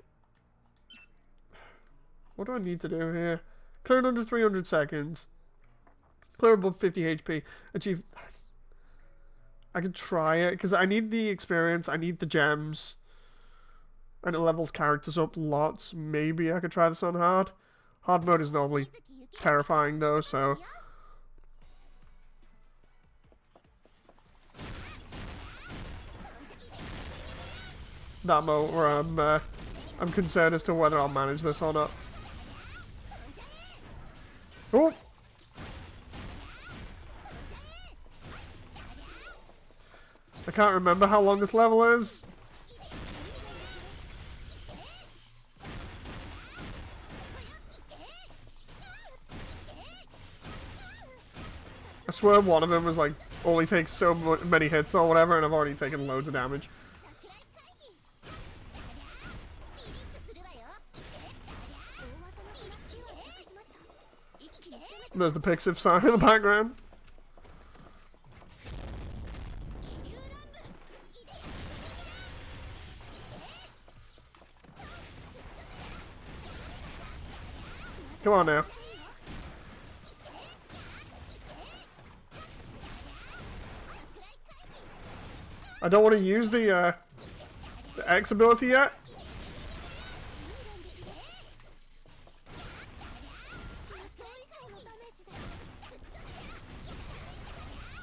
What do I need to do here? Clear in under 300 seconds. Clear above 50 HP. Achieve... I can try it, because I need the experience, I need the gems. And it levels characters up lots. Maybe I could try this on hard. Hard mode is normally terrifying though, so... That moment where I'm concerned as to whether I'll manage this or not. Oh! I can't remember how long this level is. I swear one of them was like, only takes so many hits or whatever, and I've already taken loads of damage. There's the Pixiv sign in the background. Come on now. I don't want to use the X ability yet.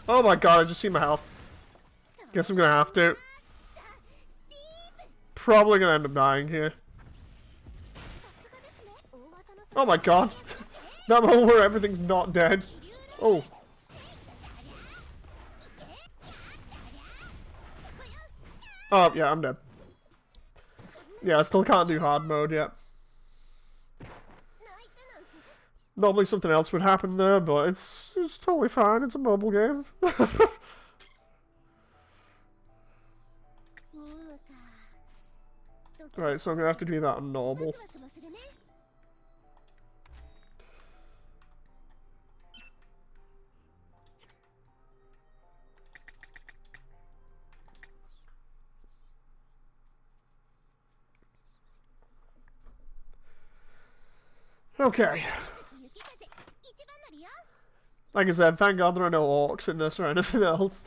Oh my god, I just see my health. Guess I'm gonna have to. Probably gonna end up dying here. Oh my god. That moment where everything's not dead. Oh. Oh, yeah, I'm dead. Yeah, I still can't do hard mode yet. Normally something else would happen there, but it's totally fine. It's a mobile game. Right, so I'm gonna have to do that on normal. Okay. Like I said, thank God there are no orcs in this or anything else.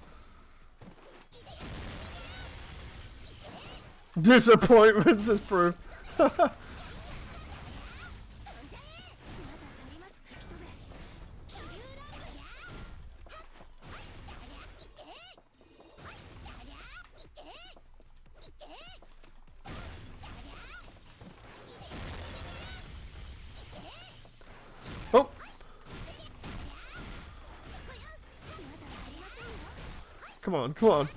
Disappointments is proof. Oh! Come on, come on.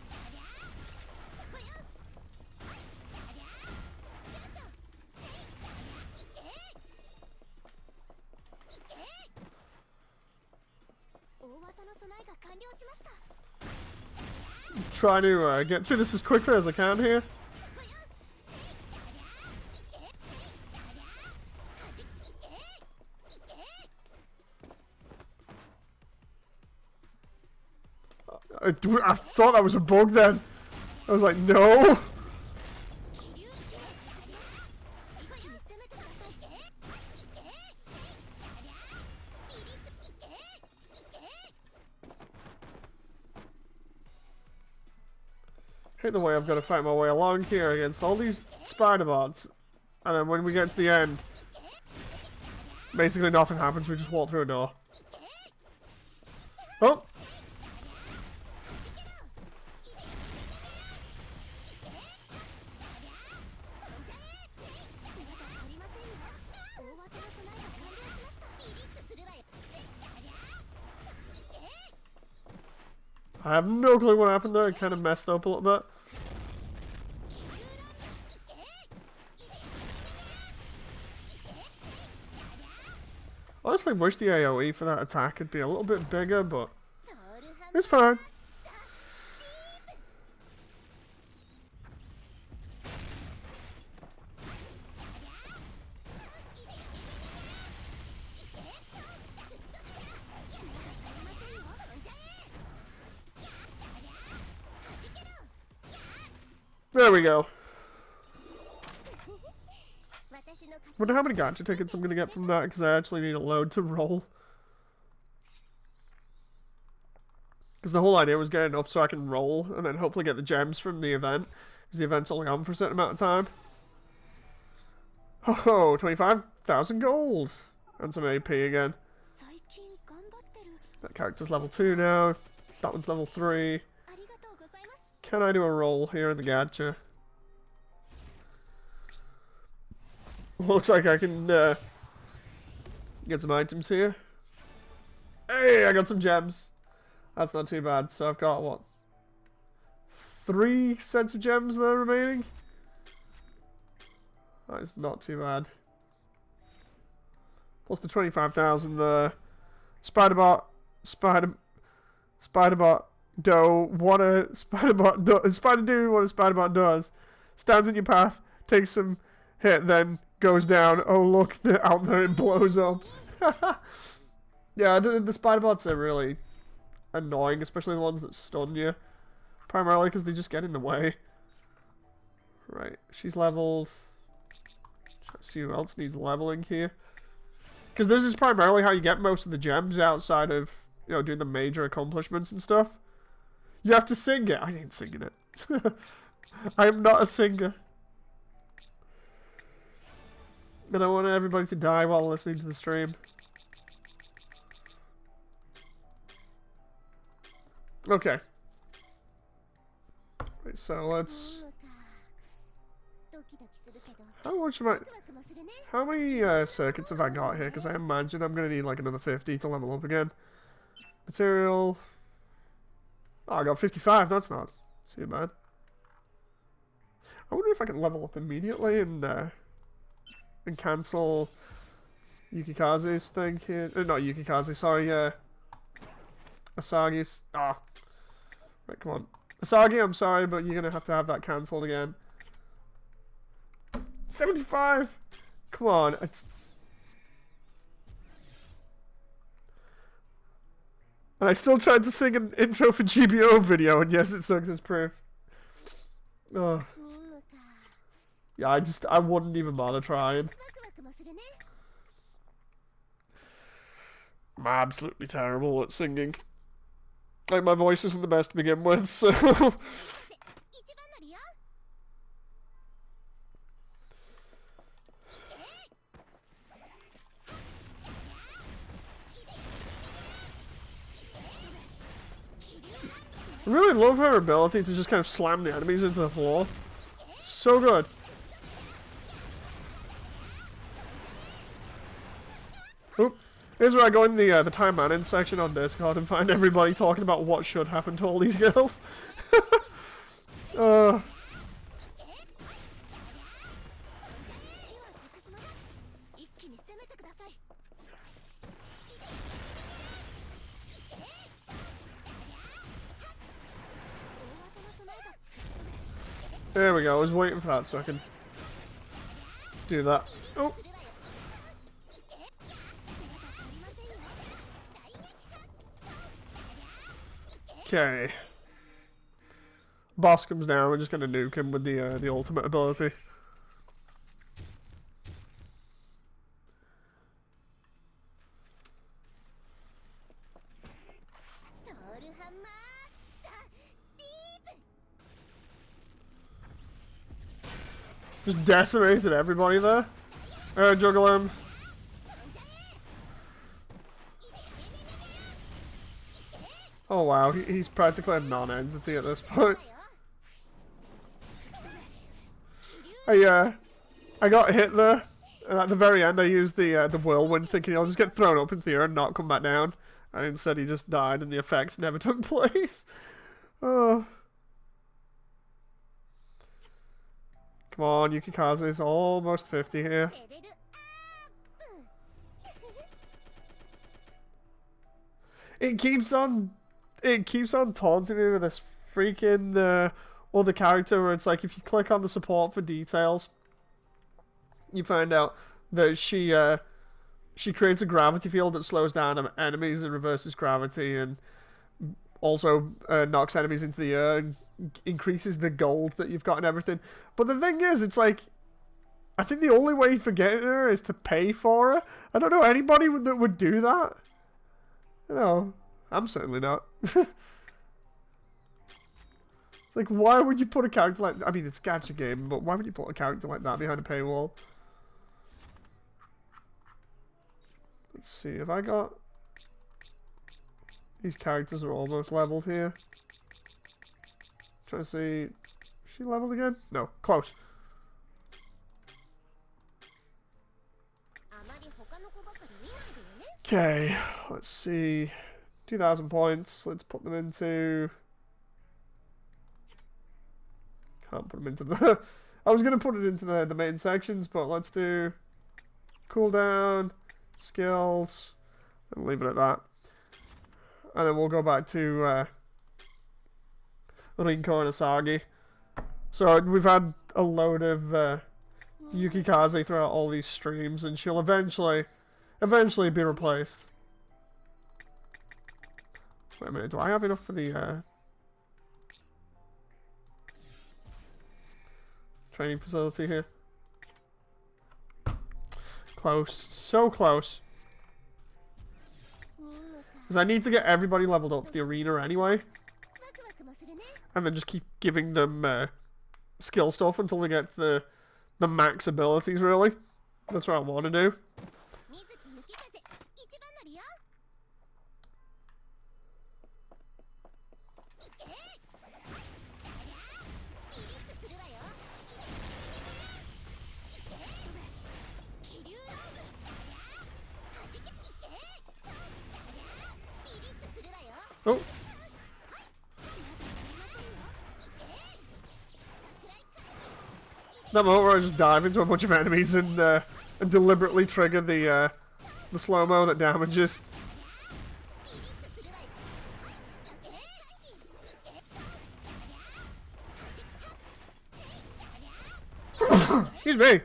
Try to get through this as quickly as I can here. I thought that was a bug then. I was like, no. Hate the way I've got to fight my way along here against all these spider bots. And then when we get to the end, basically nothing happens, we just walk through a door. Oh! I have no clue what happened there, it kind of messed up a little bit. Honestly, wish the AoE for that attack could be a little bit bigger, but it's fine. There we go. Wonder how many gacha tickets I'm gonna get from that, because I actually need a load to roll. Because the whole idea was get enough so I can roll, and then hopefully get the gems from the event, because the event's only on for a certain amount of time. Oh, 25,000 gold! And some AP again. That character's level 2 now. That one's level 3. Can I do a roll here in the gacha? Looks like I can get some items here. Hey, I got some gems. That's not too bad. So I've got, what? 3 sets of gems there remaining? That is not too bad. Plus the 25,000 there. Spiderbot doe, what a Spiderbot does. Spider do what a Spiderbot does. Stands in your path, takes some hit, then goes down. Oh look, out there it blows up. Yeah, the Spiderbots are really annoying, especially the ones that stun you. Primarily because they just get in the way. Right, she's leveled. Let's see who else needs leveling here. Because this is primarily how you get most of the gems outside of, you know, doing the major accomplishments and stuff. You have to sing it. I ain't singing it. I am not a singer. And I want everybody to die while listening to the stream. Okay. Right, so let's... How much am I... How many circuits have I got here? Because I imagine I'm going to need like another 50 to level up again. Material... Oh, I got 55. That's not too bad. I wonder if I can level up immediately and cancel Yukikaze's thing here. Not Yukikaze, sorry. Asagi's. Ah. Right, come on. Asagi, I'm sorry, but you're going to have that cancelled again. 75! Come on. And I still tried to sing an intro for GBO video, and yes, it sucks as proof. Oh. Yeah, I wouldn't even bother trying. I'm absolutely terrible at singing. Like, my voice isn't the best to begin with, so... I really love her ability to just kind of slam the enemies into the floor. So good. Oop. Here's where I go in the Taimanin section on Discord and find everybody talking about what should happen to all these girls. There we go, I was waiting for that so I can do that. Oh. Okay. Boss comes down, we're just gonna nuke him with the ultimate ability. Just decimated everybody there. Juggle him. Oh wow, he's practically a non-entity at this point. I got hit there, and at the very end I used the whirlwind thinking I'll just get thrown up into the air and not come back down. And instead he just died and the effect never took place. Oh. Come on, Yukikaze's almost 50 here. It keeps on taunting me with this freaking other character where it's like if you click on the support for details, you find out that she creates a gravity field that slows down enemies and reverses gravity, and also knocks enemies into the air and increases the gold that you've got and everything. But the thing is, it's like, I think the only way for getting her is to pay for her. I don't know anybody that would do that. You know, I'm certainly not. It's like, why would you put a character like... I mean, it's a gacha game, but why would you put a character like that behind a paywall? Let's see, have I got... These characters are almost leveled here. Trying to see... Is she leveled again? No, close. Okay, let's see. 2,000 points. Let's put them into... Can't put them into the... I was going to put it into the main sections, but let's do... Cooldown, skills, and leave it at that. And then we'll go back to Rinko and Asagi. So we've had a load of Yukikaze throughout all these streams, and she'll eventually be replaced. Wait a minute, do I have enough for the training facility here? Close, so close. Because I need to get everybody leveled up for the arena anyway. And then just keep giving them skill stuff until they get the max abilities, really. That's what I want to do. Oh. That moment where I just dive into a bunch of enemies and deliberately trigger the slow-mo that damages. Excuse me.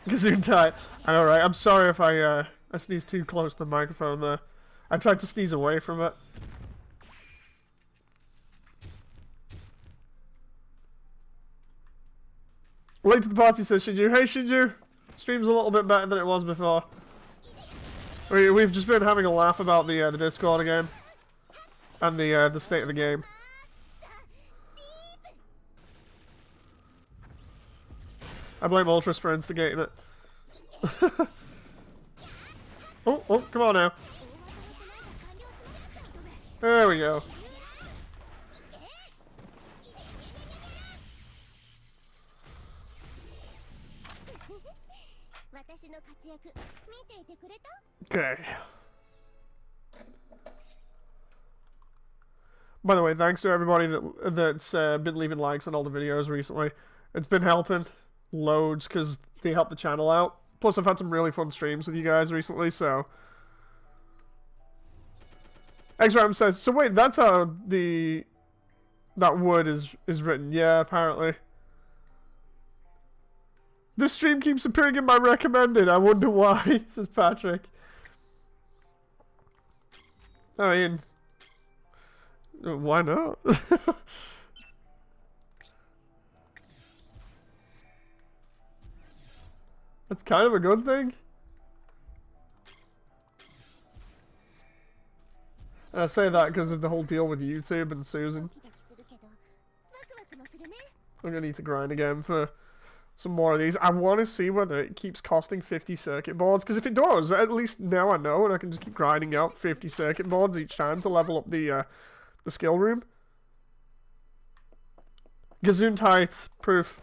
Gesundheit. I know, right? I'm sorry if I sneezed too close to the microphone there. I tried to sneeze away from it. Late to the party says Shinju. Hey Shinju! Stream's a little bit better than it was before. We've just been having a laugh about the Discord again. And the state of the game. I blame Ultras for instigating it. oh, come on now. There we go. Okay. By the way, thanks to everybody that's been leaving likes on all the videos recently. It's been helping loads because they help the channel out. Plus, I've had some really fun streams with you guys recently, so... X-Ram says, so wait, that's how that word is written. Yeah, apparently. This stream keeps appearing in my recommended. I wonder why, says Patrick. I mean... Why not? That's kind of a good thing. And I say that because of the whole deal with YouTube and Susan. I'm gonna need to grind again for some more of these. I want to see whether it keeps costing 50 circuit boards, because if it does, at least now I know, and I can just keep grinding out 50 circuit boards each time to level up the skill room. Gesundheit proof.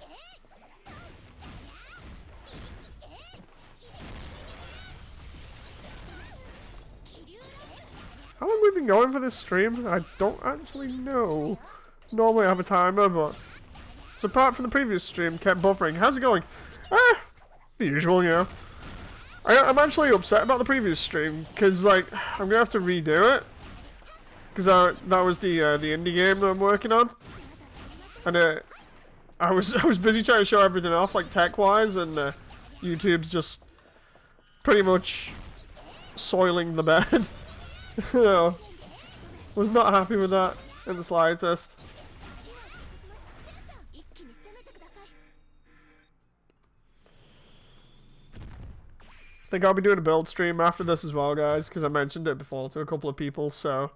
How long have we been going for this stream? I don't actually know. Normally I have a timer, but... So apart from the previous stream, kept buffering. How's it going? The usual, you know. I'm actually upset about the previous stream, because, like, I'm gonna have to redo it. Because that was the indie game that I'm working on. And I was busy trying to show everything off, like, tech-wise, and YouTube's just pretty much soiling the bed. You know, was not happy with that in the slightest. I think I'll be doing a build stream after this as well, guys, because I mentioned it before to a couple of people, so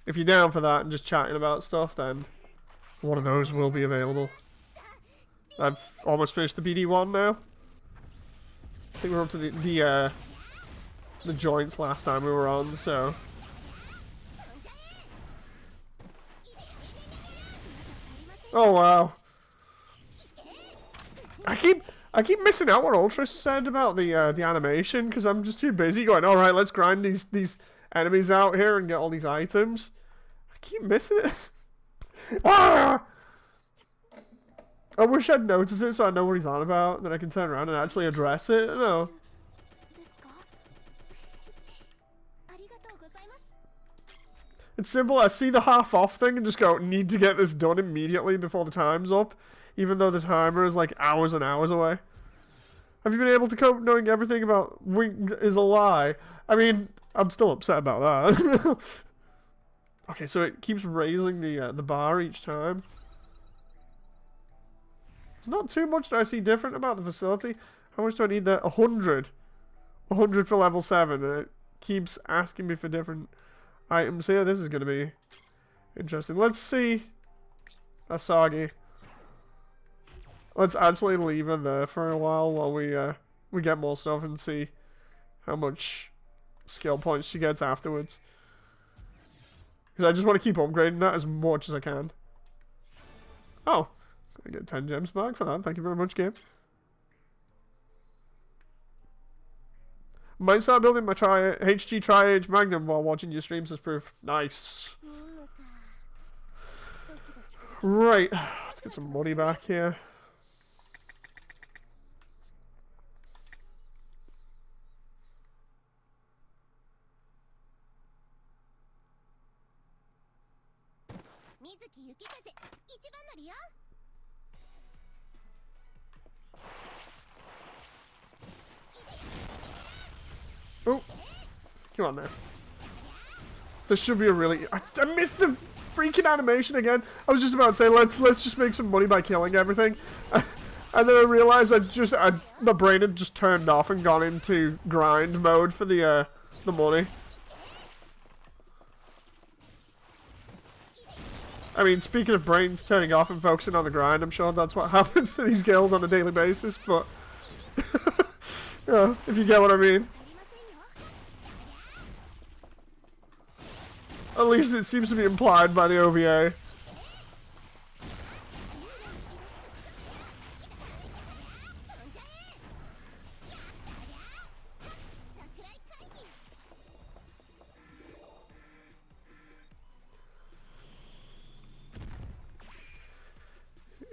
if you're down for that and just chatting about stuff, then one of those will be available. I've almost finished the BD1 now. I think we're up to the joints last time we were on, so... Oh wow. I keep missing out what Ultra said about the animation, because I'm just too busy going, alright, let's grind these enemies out here and get all these items. I keep missing it. Ah! I wish I'd noticed it so I know what he's on about, then I can turn around and actually address it. I know. It's simple. I see the half off thing and just go, need to get this done immediately before the time's up, even though the timer is like hours and hours away. Have you been able to cope knowing everything about Wink is a lie? I mean, I'm still upset about that. Okay, so it keeps raising the bar each time. There's not too much that I see different about the facility. How much do I need there? 100. 100 for level 7, and it keeps asking me for different items here. This is going to be interesting. Let's see Asagi. Let's actually leave her there for a while we get more stuff and see how much skill points she gets afterwards. Because I just want to keep upgrading that as much as I can. Oh, I get 10 gems back for that. Thank you very much, game. Might start building my HG Tri-Age Magnum while watching your streams as proof. Nice. Right, let's get some money back here. Oh, come on now. This should be a really... I missed the freaking animation again. I was just about to say, let's just make some money by killing everything. And then I realized my brain had just turned off and gone into grind mode for the money. I mean, speaking of brains turning off and focusing on the grind, I'm sure that's what happens to these girls on a daily basis, but... yeah, if you get what I mean. At least it seems to be implied by the OVA.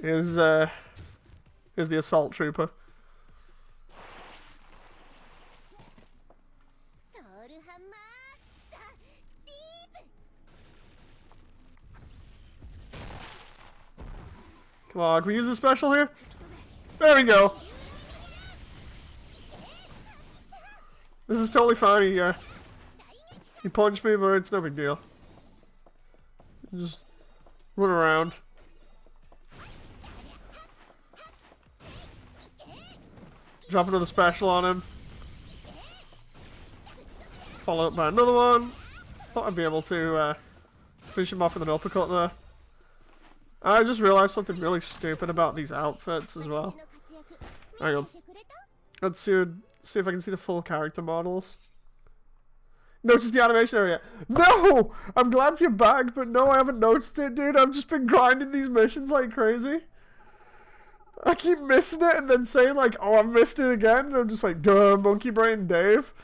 Is the assault trooper. Come on, can we use the special here? There we go. This is totally fine. He punched me, but it's no big deal. Just run around. Drop another special on him. Follow up by another one. Thought I'd be able to finish him off with an uppercut there. I just realized something really stupid about these outfits as well. Hang on. Let's see if I can see the full character models. Notice the animation area. No! I'm glad you're back, but no, I haven't noticed it, dude. I've just been grinding these missions like crazy. I keep missing it and then saying like, oh, I've missed it again. And I'm just like, duh, Monkey Brain Dave.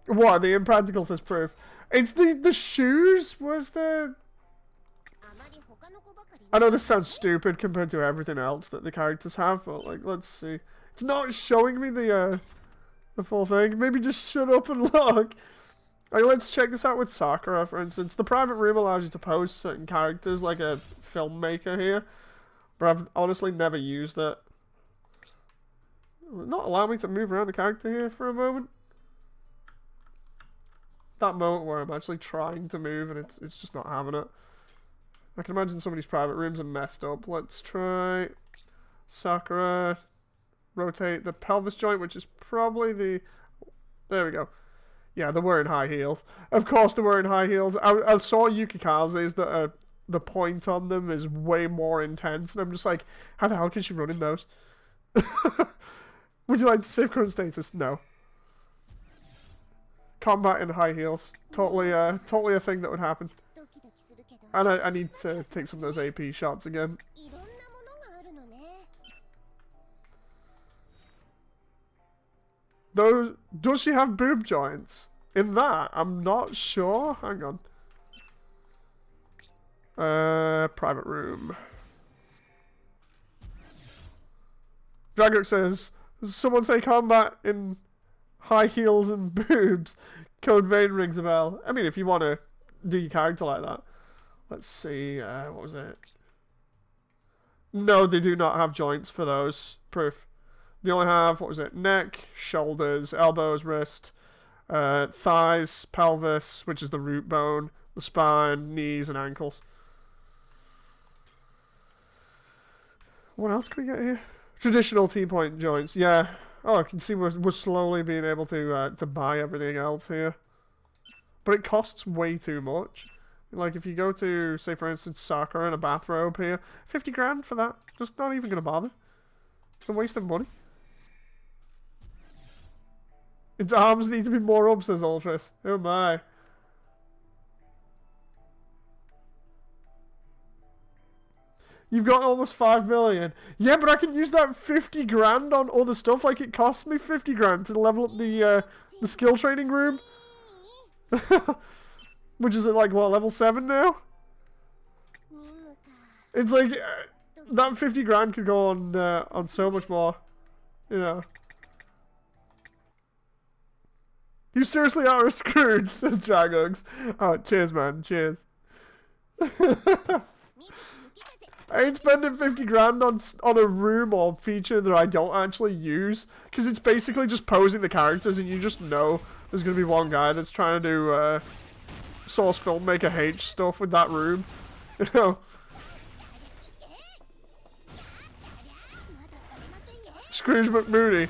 What? The impractical says proof. It's the shoes was the... I know this sounds stupid compared to everything else that the characters have, but like, let's see. It's not showing me the full thing. Maybe just shut up and look. Like, let's check this out with Sakura, for instance. The private room allows you to post certain characters like a filmmaker here, but I've honestly never used it. Will it not allow me to move around the character here for a moment? That moment where I'm actually trying to move and it's just not having it. I can imagine some of these private rooms are messed up. Let's try Sakura. Rotate the pelvis joint, which is probably the... There we go. Yeah, they're wearing high heels. Of course they're wearing high heels. I saw Yukikaze's that the point on them is way more intense, and I'm just like, how the hell can she run in those? Would you like to save current status? No. Combat in high heels. Totally a thing that would happen. And I need to take some of those AP shots again. Does she have boob joints? In that? I'm not sure. Hang on. Private room. Dragok says, someone say combat in high heels and boobs. Code Vein rings a bell. I mean, if you want to do your character like that. Let's see, what was it? No, they do not have joints for those. Proof. They only have, what was it? Neck, shoulders, elbows, wrist, thighs, pelvis, which is the root bone, the spine, knees, and ankles. What else can we get here? Traditional T-point joints, yeah. Oh, I can see we're slowly being able to buy everything else here. But it costs way too much. Like, if you go to, say, for instance, Sakura in a bathrobe here, 50 grand for that. Just not even going to bother. It's a waste of money. Its arms need to be more up, says Ultras. Oh my. You've got almost 5 million. Yeah, but I can use that 50 grand on other stuff. Like, it costs me 50 grand to level up the skill training room. Which is at like, what, level 7 now? It's like, that 50 grand could go on so much more. You know. You seriously are a Scrooge, says Dragogs. Oh, cheers, man. Cheers. I ain't spending 50 grand on a room or feature that I don't actually use. Because it's basically just posing the characters and you just know there's going to be one guy that's trying to do Source Filmmaker H stuff with that room. You know? Scrooge McMooney.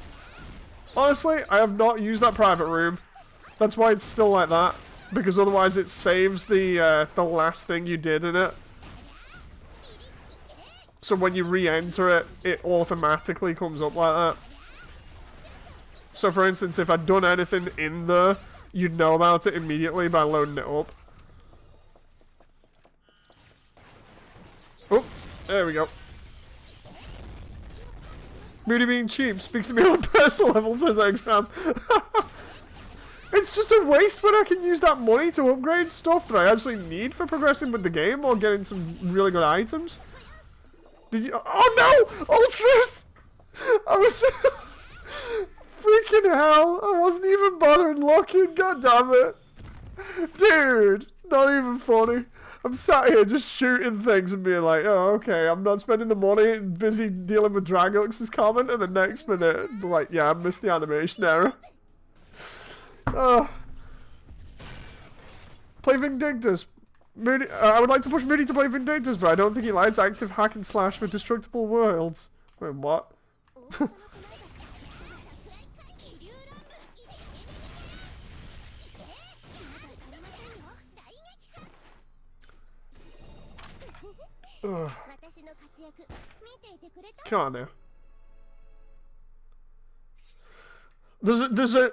Honestly, I have not used that private room. That's why it's still like that. Because otherwise it saves the last thing you did in it. So when you re-enter it, it automatically comes up like that. So for instance, if I'd done anything in there, you'd know about it immediately by loading it up. Oh, there we go. Moody being cheap speaks to me on a personal level, says Exram. It's just a waste when I can use that money to upgrade stuff that I actually need for progressing with the game or getting some really good items. Did you? Oh no! Ultras! I was... Freaking hell! I wasn't even bothering looking, god damn it! Dude! Not even funny. I'm sat here just shooting things and being like, oh, okay, I'm not spending the money and busy dealing with Dragox's comment, and the next minute, like, yeah, I missed the animation error. Oh. Play Vindictus. Moody, I would like to push Moody to play Vindictus, but I don't think he likes active hack and slash with destructible worlds. Wait, what? Come on now. There's a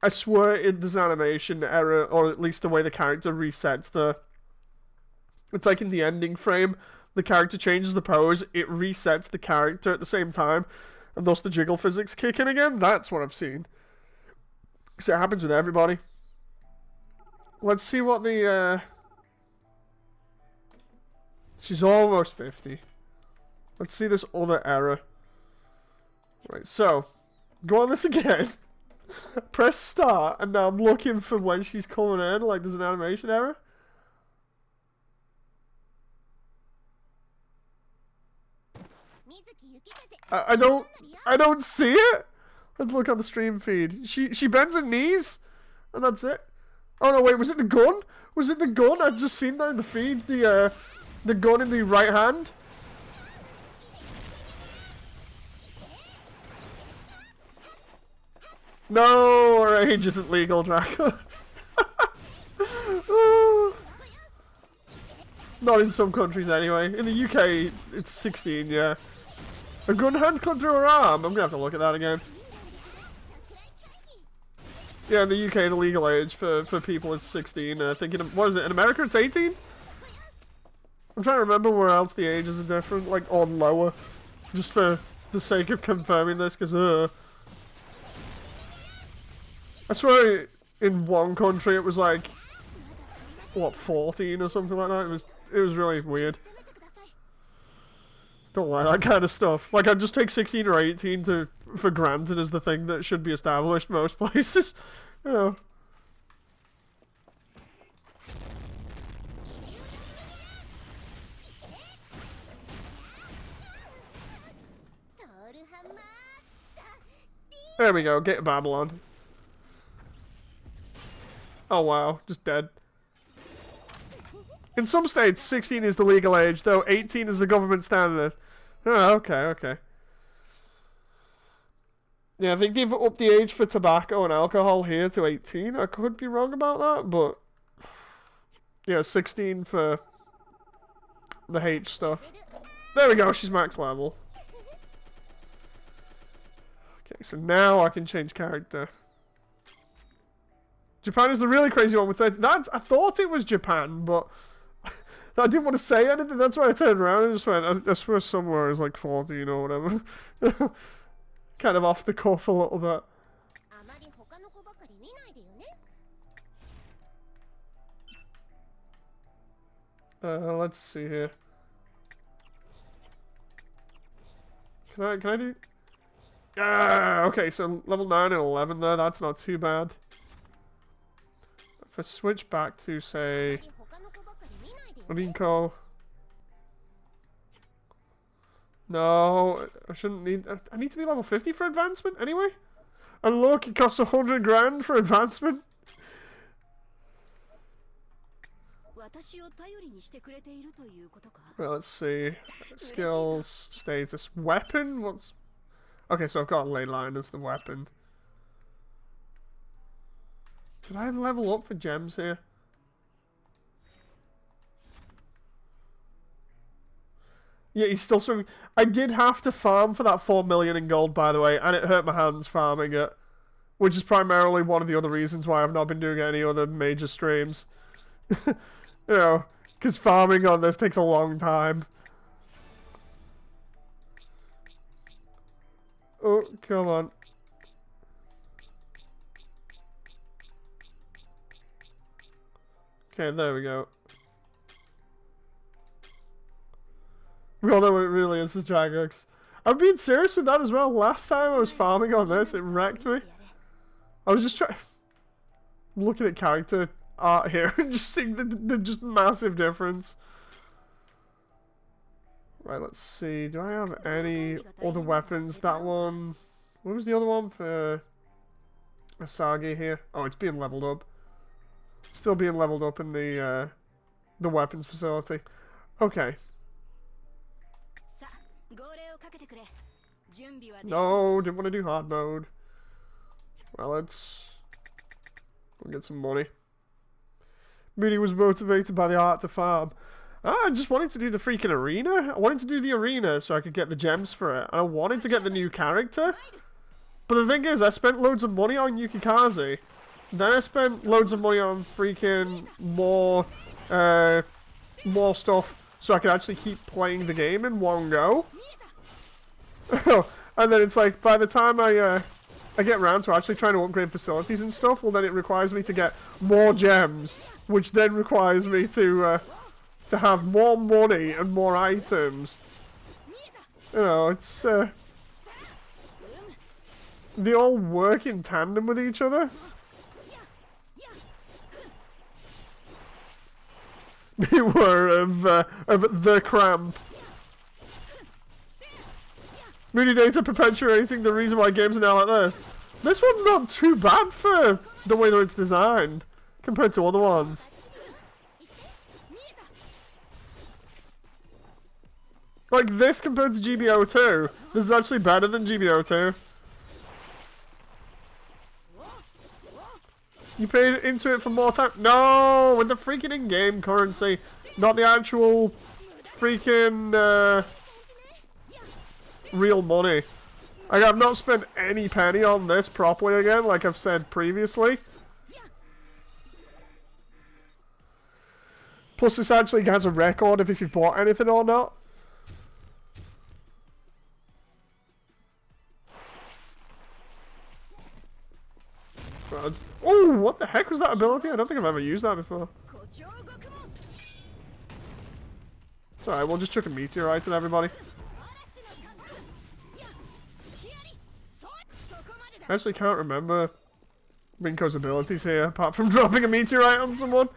I swear there's an animation error, or at least the way the character resets the... It's like in the ending frame, the character changes the pose, it resets the character at the same time, and thus the jiggle physics kick in again. That's what I've seen. Because it happens with everybody. Let's see what the... She's almost 50. Let's see this other error. Right, so, go on this again. Press start, and now I'm looking for when she's coming in, like there's an animation error. I don't see it. Let's look on the stream feed. She bends her knees, and that's it. Oh no, wait, was it the gun? Was it the gun? I've just seen that in the feed. The gun in the right hand. No, our age isn't legal, Dracos. Not in some countries anyway. In the UK, it's 16, yeah. A gun hand cut through her arm. I'm gonna have to look at that again. Yeah, in the UK, the legal age for people is 16. I think what is it? In America, it's 18? I'm trying to remember where else the ages are different, like, or lower. Just for the sake of confirming this, because, I swear in one country it was like, what, 14 or something like that? It was really weird. Don't like that kind of stuff. Like, I'd just take 16 or 18 for granted as the thing that should be established most places. You know. There we go, get Babylon. Oh wow, just dead. In some states, 16 is the legal age, though 18 is the government standard. Oh, okay. Yeah, I think they've upped the age for tobacco and alcohol here to 18. I could be wrong about that, but... Yeah, 16 for the H stuff. There we go, she's max level. Okay, so now I can change character. Japan is the really crazy one with 30. I thought it was Japan, but I didn't want to say anything. That's why I turned around and just went, I swear somewhere is like 14 or whatever. Kind of off the cuff a little bit. Let's see here. Can I do... okay, so level 9 and 11 there, that's not too bad. If I switch back to, say, Rinko. No, I shouldn't need... I need to be level 50 for advancement anyway. And look, it costs 100 grand for advancement. Well, let's see. Skills, status, weapon? What's... Okay, so I've got ley line as the weapon. Did I level up for gems here? Yeah, he's still swimming. I did have to farm for that 4 million in gold, by the way, and it hurt my hands farming it. Which is primarily one of the other reasons why I've not been doing any other major streams. You know, because farming on this takes a long time. Oh, come on. Okay, there we go. We all know what it really is Dragox. I'm being serious with that as well. Last time I was farming on this, it wrecked me. I was just trying... looking at character art here and just seeing the just massive difference. Right, let's see. Do I have any other weapons? That one... What was the other one for Asagi here? Oh, it's being leveled up. Still being leveled up in the weapons facility. Okay. No, didn't want to do hard mode. Well, let's go get some money. Moody was motivated by the art to farm. I just wanted to do the freaking arena. I wanted to do the arena so I could get the gems for it. And I wanted to get the new character. But the thing is, I spent loads of money on Yukikaze. Then I spent loads of money on freaking more stuff so I could actually keep playing the game in one go. And then it's like, by the time I get around to actually trying to upgrade facilities and stuff, well then it requires me to get more gems, which then requires me to have more money and more items. You know, it's they all work in tandem with each other. Beware of the cramp. Moody data perpetuating the reason why games are now like this. This one's not too bad for the way that it's designed compared to other ones. Like this compared to GBO2. This is actually better than GBO2. You paid into it for more time? No! With the freaking in-game currency. Not the actual freaking real money. Like, I've not spent any penny on this properly again, like I've said previously. Plus this actually has a record of if you've bought anything or not. Oh, what the heck was that ability? I don't think I've ever used that before. It's alright, we'll just chuck a meteorite at everybody. I actually can't remember Rinko's abilities here, apart from dropping a meteorite on someone.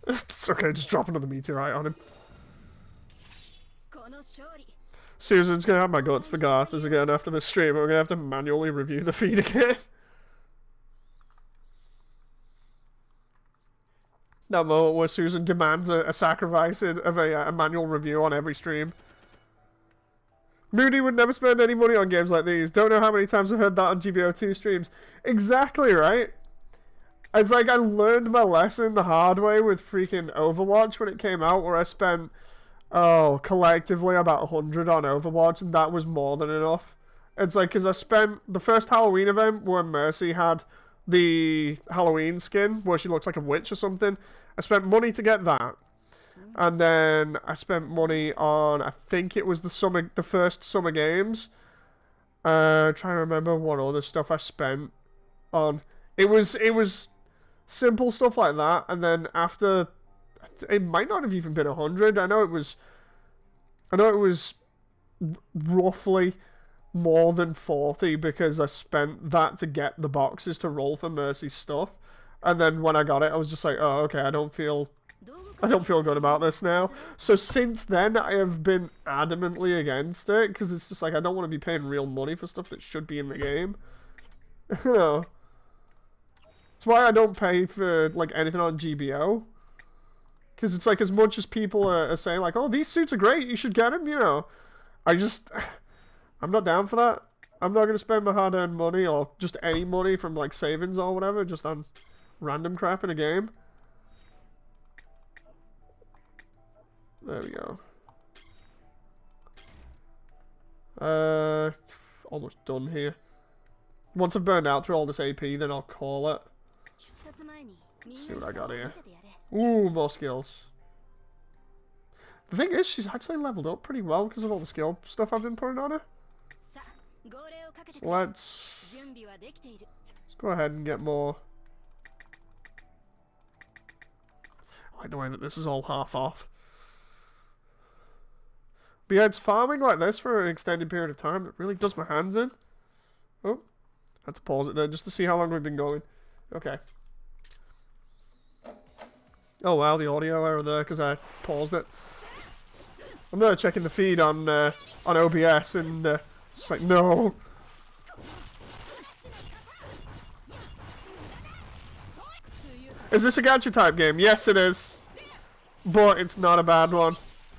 It's okay, just drop another meteorite on him. Susan's gonna have my guts for garters again after this stream. We're gonna have to manually review the feed again. That moment where Susan demands a sacrifice of a manual review on every stream. Moody would never spend any money on games like these. Don't know how many times I've heard that on GBO2 streams. Exactly, right? It's like I learned my lesson the hard way with freaking Overwatch when it came out, where I spent, collectively about 100 on Overwatch, and that was more than enough. It's like, because I spent the first Halloween event where Mercy had the Halloween skin, where she looks like a witch or something. I spent money to get that. And then I spent money on, I think it was the first Summer Games. Trying to remember what other stuff I spent on. It was simple stuff like that, and then after, it might not have even been 100. I know it was roughly more than 40 because I spent that to get the boxes to roll for Mercy's stuff. And then when I got it, I was just like, oh, okay, I don't feel good about this now. So since then, I have been adamantly against it because it's just like I don't want to be paying real money for stuff that should be in the game. You know. That's why I don't pay for like anything on GBO. Because it's like as much as people are saying like, oh, these suits are great, you should get them, you know. I'm not down for that. I'm not going to spend my hard-earned money or just any money from like savings or whatever just on random crap in a game. There we go. Almost done here. Once I've burned out through all this AP, then I'll call it. Let's see what I got here. Ooh, more skills. The thing is, she's actually leveled up pretty well because of all the skill stuff I've been putting on her. So let's go ahead and get more. I like the way that this is all half off. But yeah, it's farming like this for an extended period of time that really does my hands in. Oh, had to pause it there just to see how long we've been going. Okay. Oh wow, the audio error there because I paused it. I'm there checking the feed on OBS and it's like, no. Is this a gacha type game? Yes, it is. But it's not a bad one.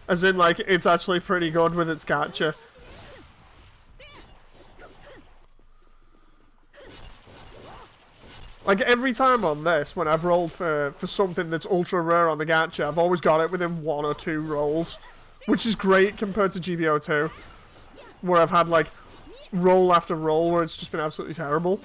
As in, like, it's actually pretty good with its gacha. Like, every time on this, when I've rolled for something that's ultra rare on the gacha, I've always got it within 1 or 2 rolls. Which is great compared to GBO2. Where I've had, like, roll after roll where it's just been absolutely terrible.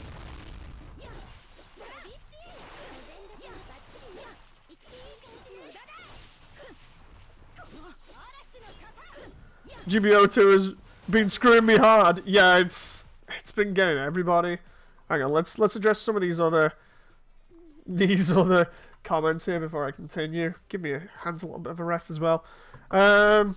GBO2 has been screwing me hard. Yeah, it's been getting everybody. Hang on, let's address some of these other comments here before I continue. Give me hands a little bit of a rest as well. Shinju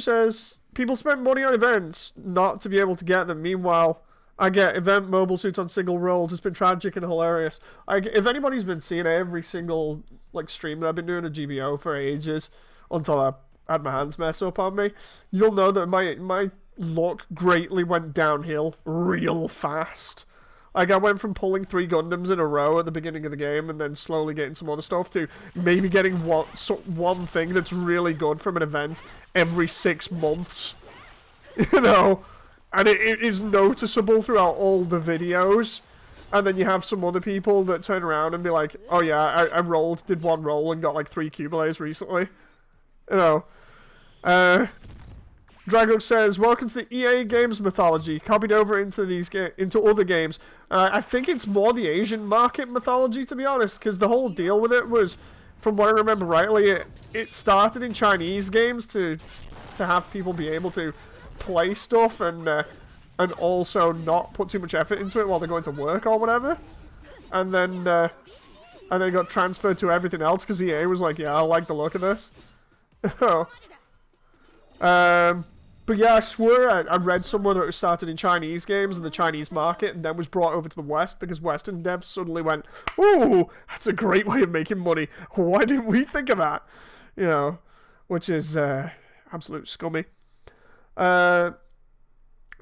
says people spend money on events not to be able to get them. Meanwhile, I get event mobile suits on single rolls. It's been tragic and hilarious. If anybody's been seeing every single like stream that I've been doing a GBO for ages until I had my hands mess up on me, you'll know that my luck greatly went downhill real fast. Like, I went from pulling 3 Gundams in a row at the beginning of the game and then slowly getting some other stuff to maybe getting one thing that's really good from an event every 6 months. You know? And it is noticeable throughout all the videos. And then you have some other people that turn around and be like, oh yeah, I did 1 roll and got like 3 Cubelays recently. You know? Drago says, welcome to the EA games mythology, copied over into other games. I think it's more the Asian market mythology, to be honest, because the whole deal with it was, from what I remember rightly, it started in Chinese games to have people be able to play stuff and also not put too much effort into it while they're going to work or whatever. And then it got transferred to everything else because EA was like, yeah, I like the look of this. But yeah, I swear I read somewhere that it started in Chinese games in the Chinese market and then was brought over to the West because Western devs suddenly went, ooh, that's a great way of making money. Why didn't we think of that? You know, which is absolute scummy. Taishi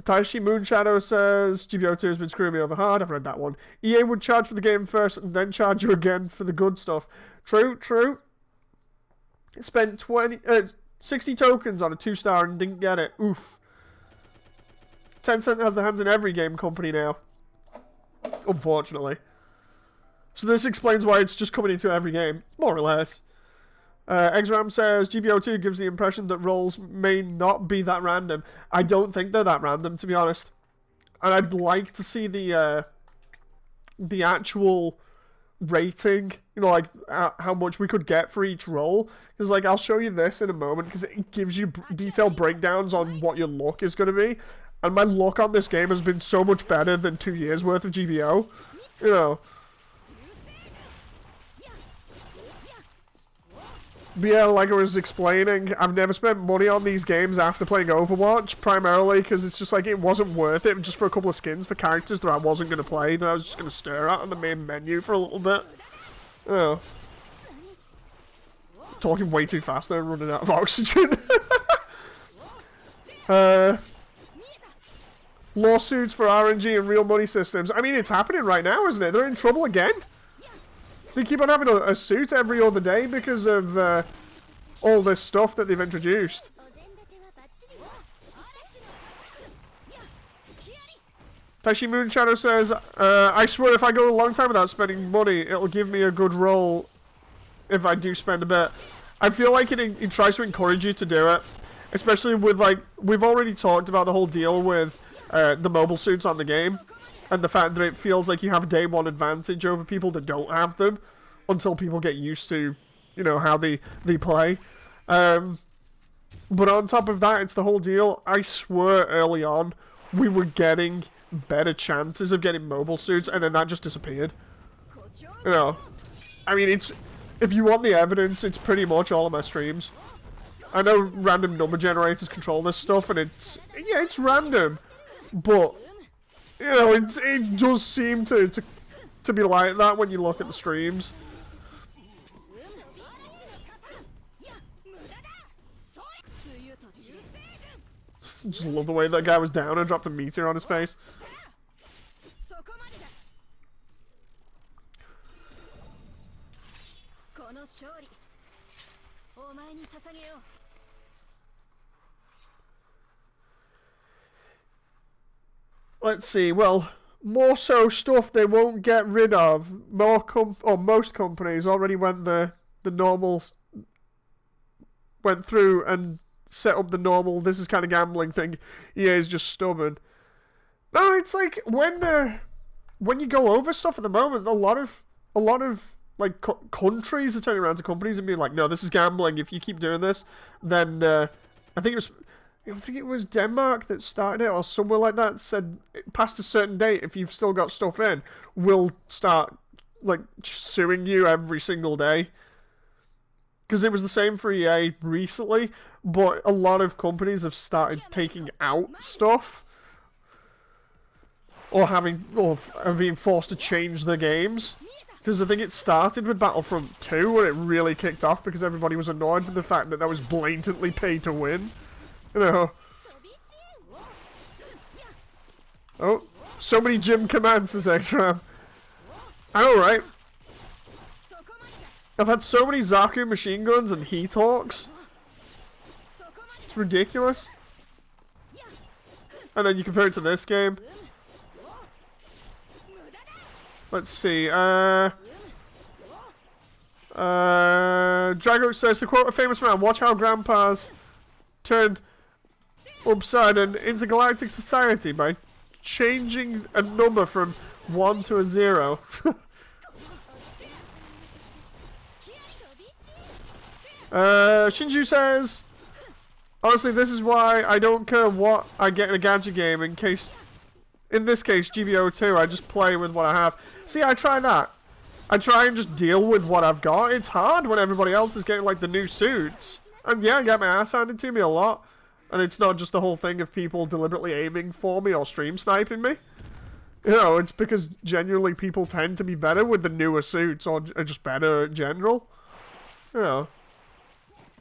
Moonshadow says, GBO2 has been screwing me over hard. I've read that one. EA would charge for the game first and then charge you again for the good stuff. True. Spent 60 tokens on a 2-star and didn't get it. Oof. Tencent has their hands in every game company now. Unfortunately. So this explains why it's just coming into every game. More or less. Exram says, GBO2 gives the impression that rolls may not be that random. I don't think they're that random, to be honest. And I'd like to see the actual rating, you know, like how much we could get for each roll, because like I'll show you this in a moment because it gives you detailed breakdowns on what your luck is going to be, and my luck on this game has been so much better than 2 years worth of GBO, you know. But yeah, like I was explaining, I've never spent money on these games after playing Overwatch, primarily because it's just like it wasn't worth it just for a couple of skins for characters that I wasn't going to play, that I was just going to stare at on the main menu for a little bit. Oh. Talking way too fast there, running out of oxygen. Lawsuits for RNG and real money systems. I mean, it's happening right now, isn't it? They're in trouble again. They keep on having a suit every other day because of all this stuff that they've introduced. Taishi Moonshadow says, I swear if I go a long time without spending money, it'll give me a good roll if I do spend a bit. I feel like it tries to encourage you to do it. Especially with, like, we've already talked about the whole deal with the mobile suits on the game. And the fact that it feels like you have a day one advantage over people that don't have them until people get used to, you know, how they play. But on top of that, it's the whole deal. I swear early on, we were getting better chances of getting mobile suits, and then that just disappeared. You know, I mean, if you want the evidence, it's pretty much all of my streams. I know random number generators control this stuff, and it's random, but you know, it does seem to be like that when you look at the streams. Just love the way that guy was down and dropped a meteor on his face. Let's see. Well, more so stuff they won't get rid of. Most companies already went the normal, went through and set up the normal. This is kind of gambling thing. EA is just stubborn. No, it's like when you go over stuff at the moment, a lot of like countries are turning around to companies and being like, no, this is gambling. If you keep doing this, then I think it was Denmark that started it, or somewhere like that, said past a certain date, if you've still got stuff in, we'll start like suing you every single day. Because it was the same for EA recently, but a lot of companies have started taking out stuff, or being forced to change their games. Because I think it started with Battlefront 2, where it really kicked off because everybody was annoyed with the fact that was blatantly pay to win. You know. Oh, so many gym commands, says X-Ram. I know, right? I've had so many Zaku machine guns and Heat Hawks. It's ridiculous. And then you compare it to this game. Let's see. Drago says, to quote a famous man, watch how grandpas turned upside an intergalactic society by changing a number from 1 to a 0. Shinju says, honestly, this is why I don't care what I get in a gadget game. In this case, GBO 2, I just play with what I have. See, I try that. I try and just deal with what I've got. It's hard when everybody else is getting like the new suits. And yeah, I get my ass handed to me a lot. And it's not just the whole thing of people deliberately aiming for me or stream sniping me. You know, it's because genuinely people tend to be better with the newer suits, or just better in general. You know.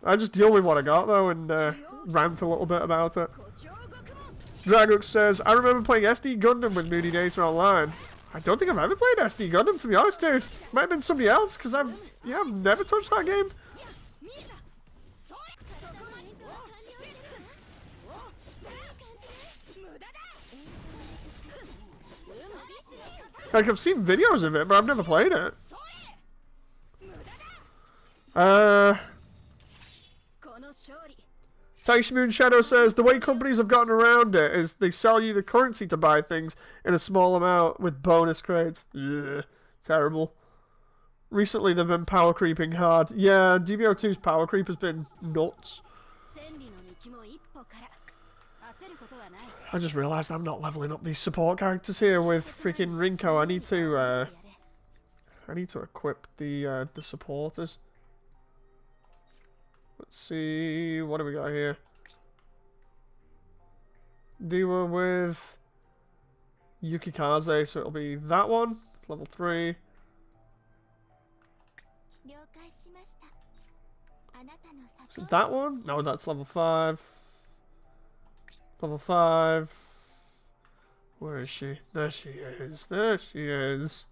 I just deal with what I got though, and rant a little bit about it. Dragux says, I remember playing SD Gundam with Moody Data Online. I don't think I've ever played SD Gundam, to be honest, dude. Might have been somebody else, because I've never touched that game. Like, I've seen videos of it, but I've never played it. Taishi Moon Shadow says, the way companies have gotten around it is they sell you the currency to buy things in a small amount with bonus crates. Ugh, terrible. Recently they've been power creeping hard. Yeah, DBO2's power creep has been nuts. I just realised I'm not leveling up these support characters here with freaking Rinko. I need to equip the supporters. Let's see. What do we got here? They were with Yukikaze, so it'll be that one. It's level 3. Is it that one? No, that's level 5. Level 5. Where is she? There she is. There she is.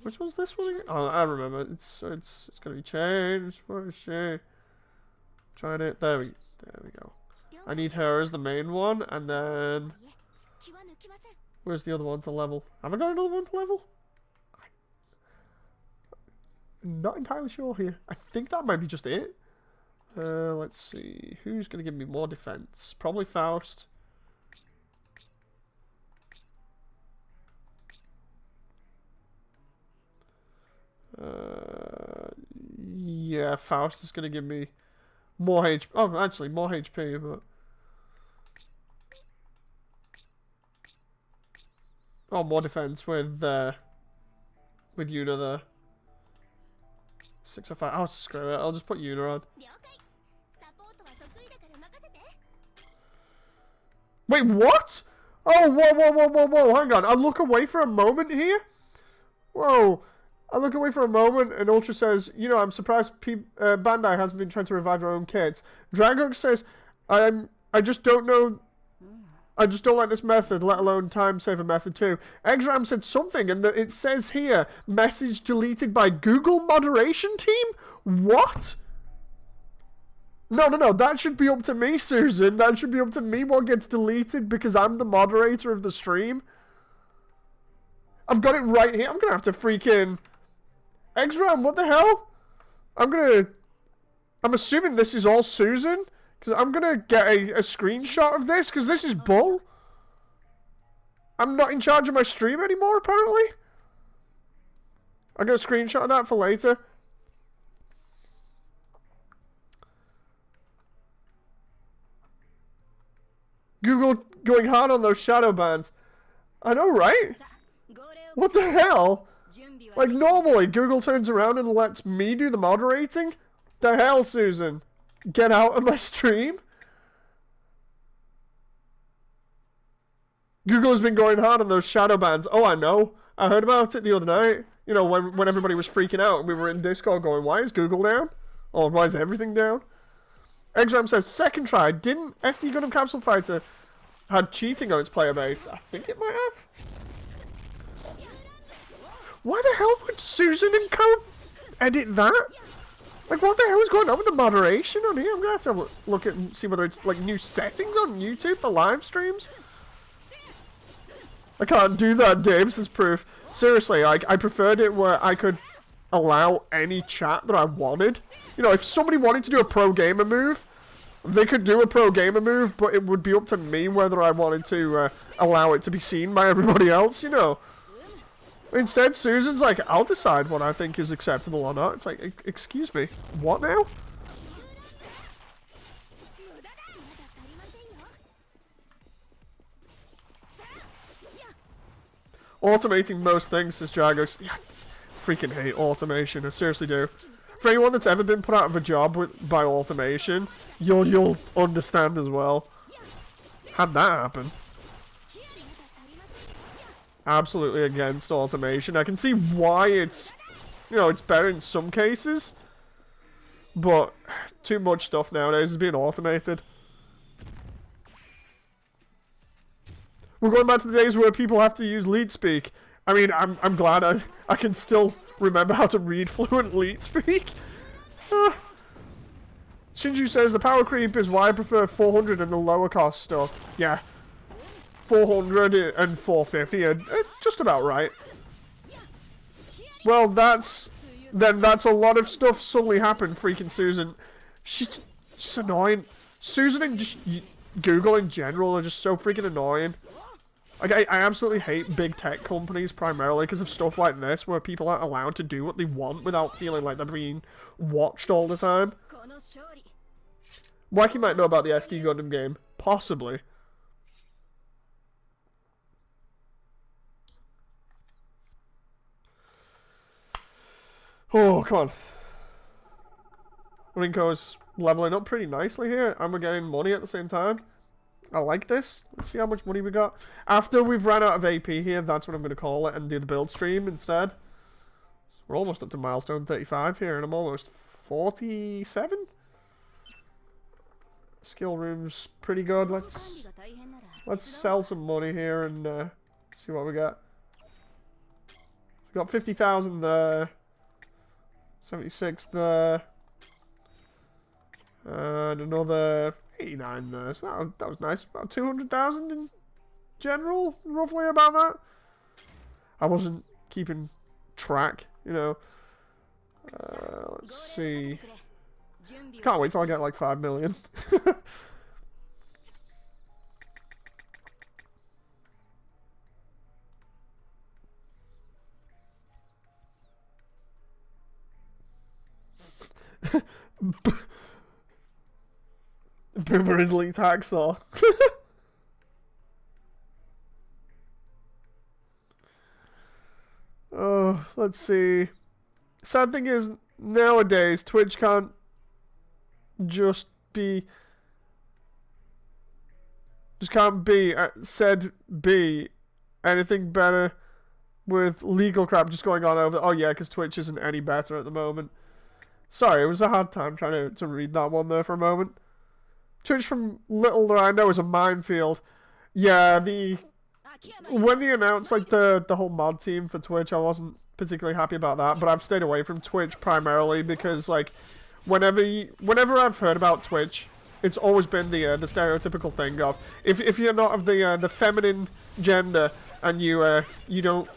Which one's this one again? Oh, I remember. It's gonna be changed. Where is she? Trying it. There we go. I need her as the main one, and then where's the other one to level? Have I got another one to level? I'm not entirely sure here. I think that might be just it. Let's see. Who's gonna give me more defense? Probably Faust. Yeah, Faust is gonna give me more HP. Oh, actually, more HP, but oh, more defense with Yuna there. 605. Oh, screw it. I'll just put Yuna on. Wait, what? Oh, whoa. Hang on. I look away for a moment here. Whoa. I look away for a moment, and Ultra says, you know, I'm surprised Bandai hasn't been trying to revive their own kids. Dragok says, I just don't know. I just don't like this method, let alone time saver method too. Exram said something, and it says here, message deleted by Google moderation team? What? No, that should be up to me, Susan. That should be up to me what gets deleted, because I'm the moderator of the stream. I've got it right here. I'm gonna have to freaking... Exram, what the hell? I'm assuming this is all Susan, because I'm gonna get a screenshot of this, because this is bull. I'm not in charge of my stream anymore, apparently. I'll get a screenshot of that for later. Google going hard on those shadow bans. I know, right? What the hell? Like, normally, Google turns around and lets me do the moderating? The hell, Susan? Get out of my stream? Google has been going hard on those shadow bans. Oh, I know. I heard about it the other night. You know, when everybody was freaking out and we were in Discord going, why is Google down? Or why is everything down? Exam says, second try. Didn't SD Gundam Capsule Fighter had cheating on its player base? I think it might have. Why the hell would Susan and Co edit that? Like, what the hell is going on with the moderation on here? I'm gonna have to look at and see whether it's like new settings on YouTube for live streams. I can't do that, Dave, says proof. Seriously, I preferred it where I could allow any chat that I wanted. You know, if somebody wanted to do a pro gamer move, they could do a pro gamer move, but it would be up to me whether I wanted to allow it to be seen by everybody else, you know. Instead, Susan's like, I'll decide what I think is acceptable or not. It's like, excuse me, what now? Automating most things, says Dragos. Yeah, freaking hate automation, I seriously do. For anyone that's ever been put out of a job by automation, you'll understand as well. Had that happen. Absolutely against automation. I can see why it's, you know, it's better in some cases, but too much stuff nowadays is being automated. We're going back to the days where people have to use lead speak. I mean, I'm glad I can still remember how to read fluent lead speak. Shinju says the power creep is why I prefer 400 and the lower cost stuff. Yeah. 400 and 450 are just about right. Well, that's a lot of stuff suddenly happened, freaking Susan. She's annoying. Susan and just Google in general are just so freaking annoying. Like, I absolutely hate big tech companies primarily because of stuff like this where people aren't allowed to do what they want without feeling like they're being watched all the time. Wacky might know about the SD Gundam game. Possibly. Oh, come on. Rinko's leveling up pretty nicely here, and we're getting money at the same time. I like this. Let's see how much money we got. After we've run out of AP here, that's what I'm going to call it, and do the build stream instead. We're almost up to milestone 35 here, and I'm almost 47? Skill room's pretty good. Let's sell some money here and see what we got. We got 50,000 there. 76 there. And another 89 there. So that was nice. About 200,000 in general, roughly about that. I wasn't keeping track, you know. Let's see. Can't wait till I get like 5 million. Boomer is leaked hacksaw. Oh, let's see. Sad thing is, nowadays, Twitch can't just can't be said be anything better with legal crap just going on over. Oh yeah, because Twitch isn't any better at the moment. Sorry, it was a hard time trying to read that one there for a moment. Twitch, from little that I know, is a minefield. Yeah, when they announced like the whole mod team for Twitch, I wasn't particularly happy about that. But I've stayed away from Twitch primarily because like whenever I've heard about Twitch, it's always been the stereotypical thing of if you're not of the feminine gender and you don't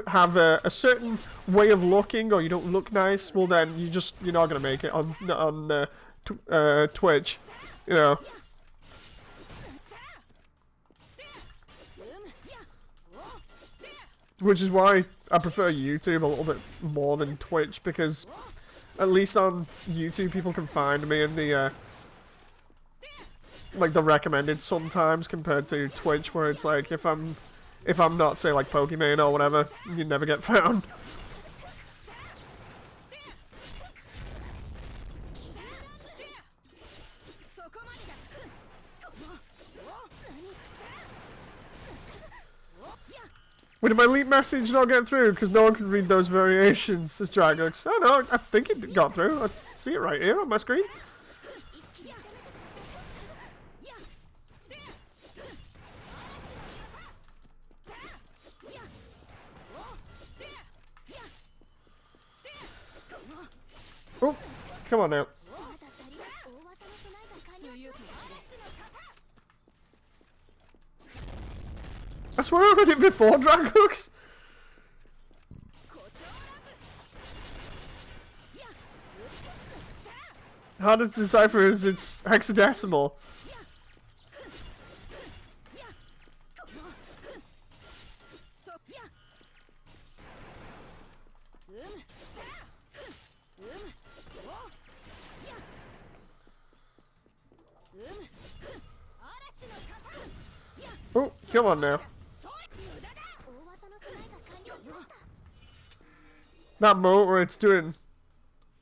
have a certain way of looking or you don't look nice, well then you're not gonna make it on Twitch, you know. Which is why I prefer YouTube a little bit more than Twitch, because at least on YouTube people can find me in the like the recommended sometimes, compared to Twitch where it's like if I'm not, say, like Pokemon or whatever, you never get found. Wait, did my leap message not get through? Because no one can read those variations, says Dragux. Oh no, I think it got through. I see it right here on my screen. Oh, come on now. I swear I read it before, Dragux. Hard to decipher as it's hexadecimal. Oh, come on now. That moment where it's doing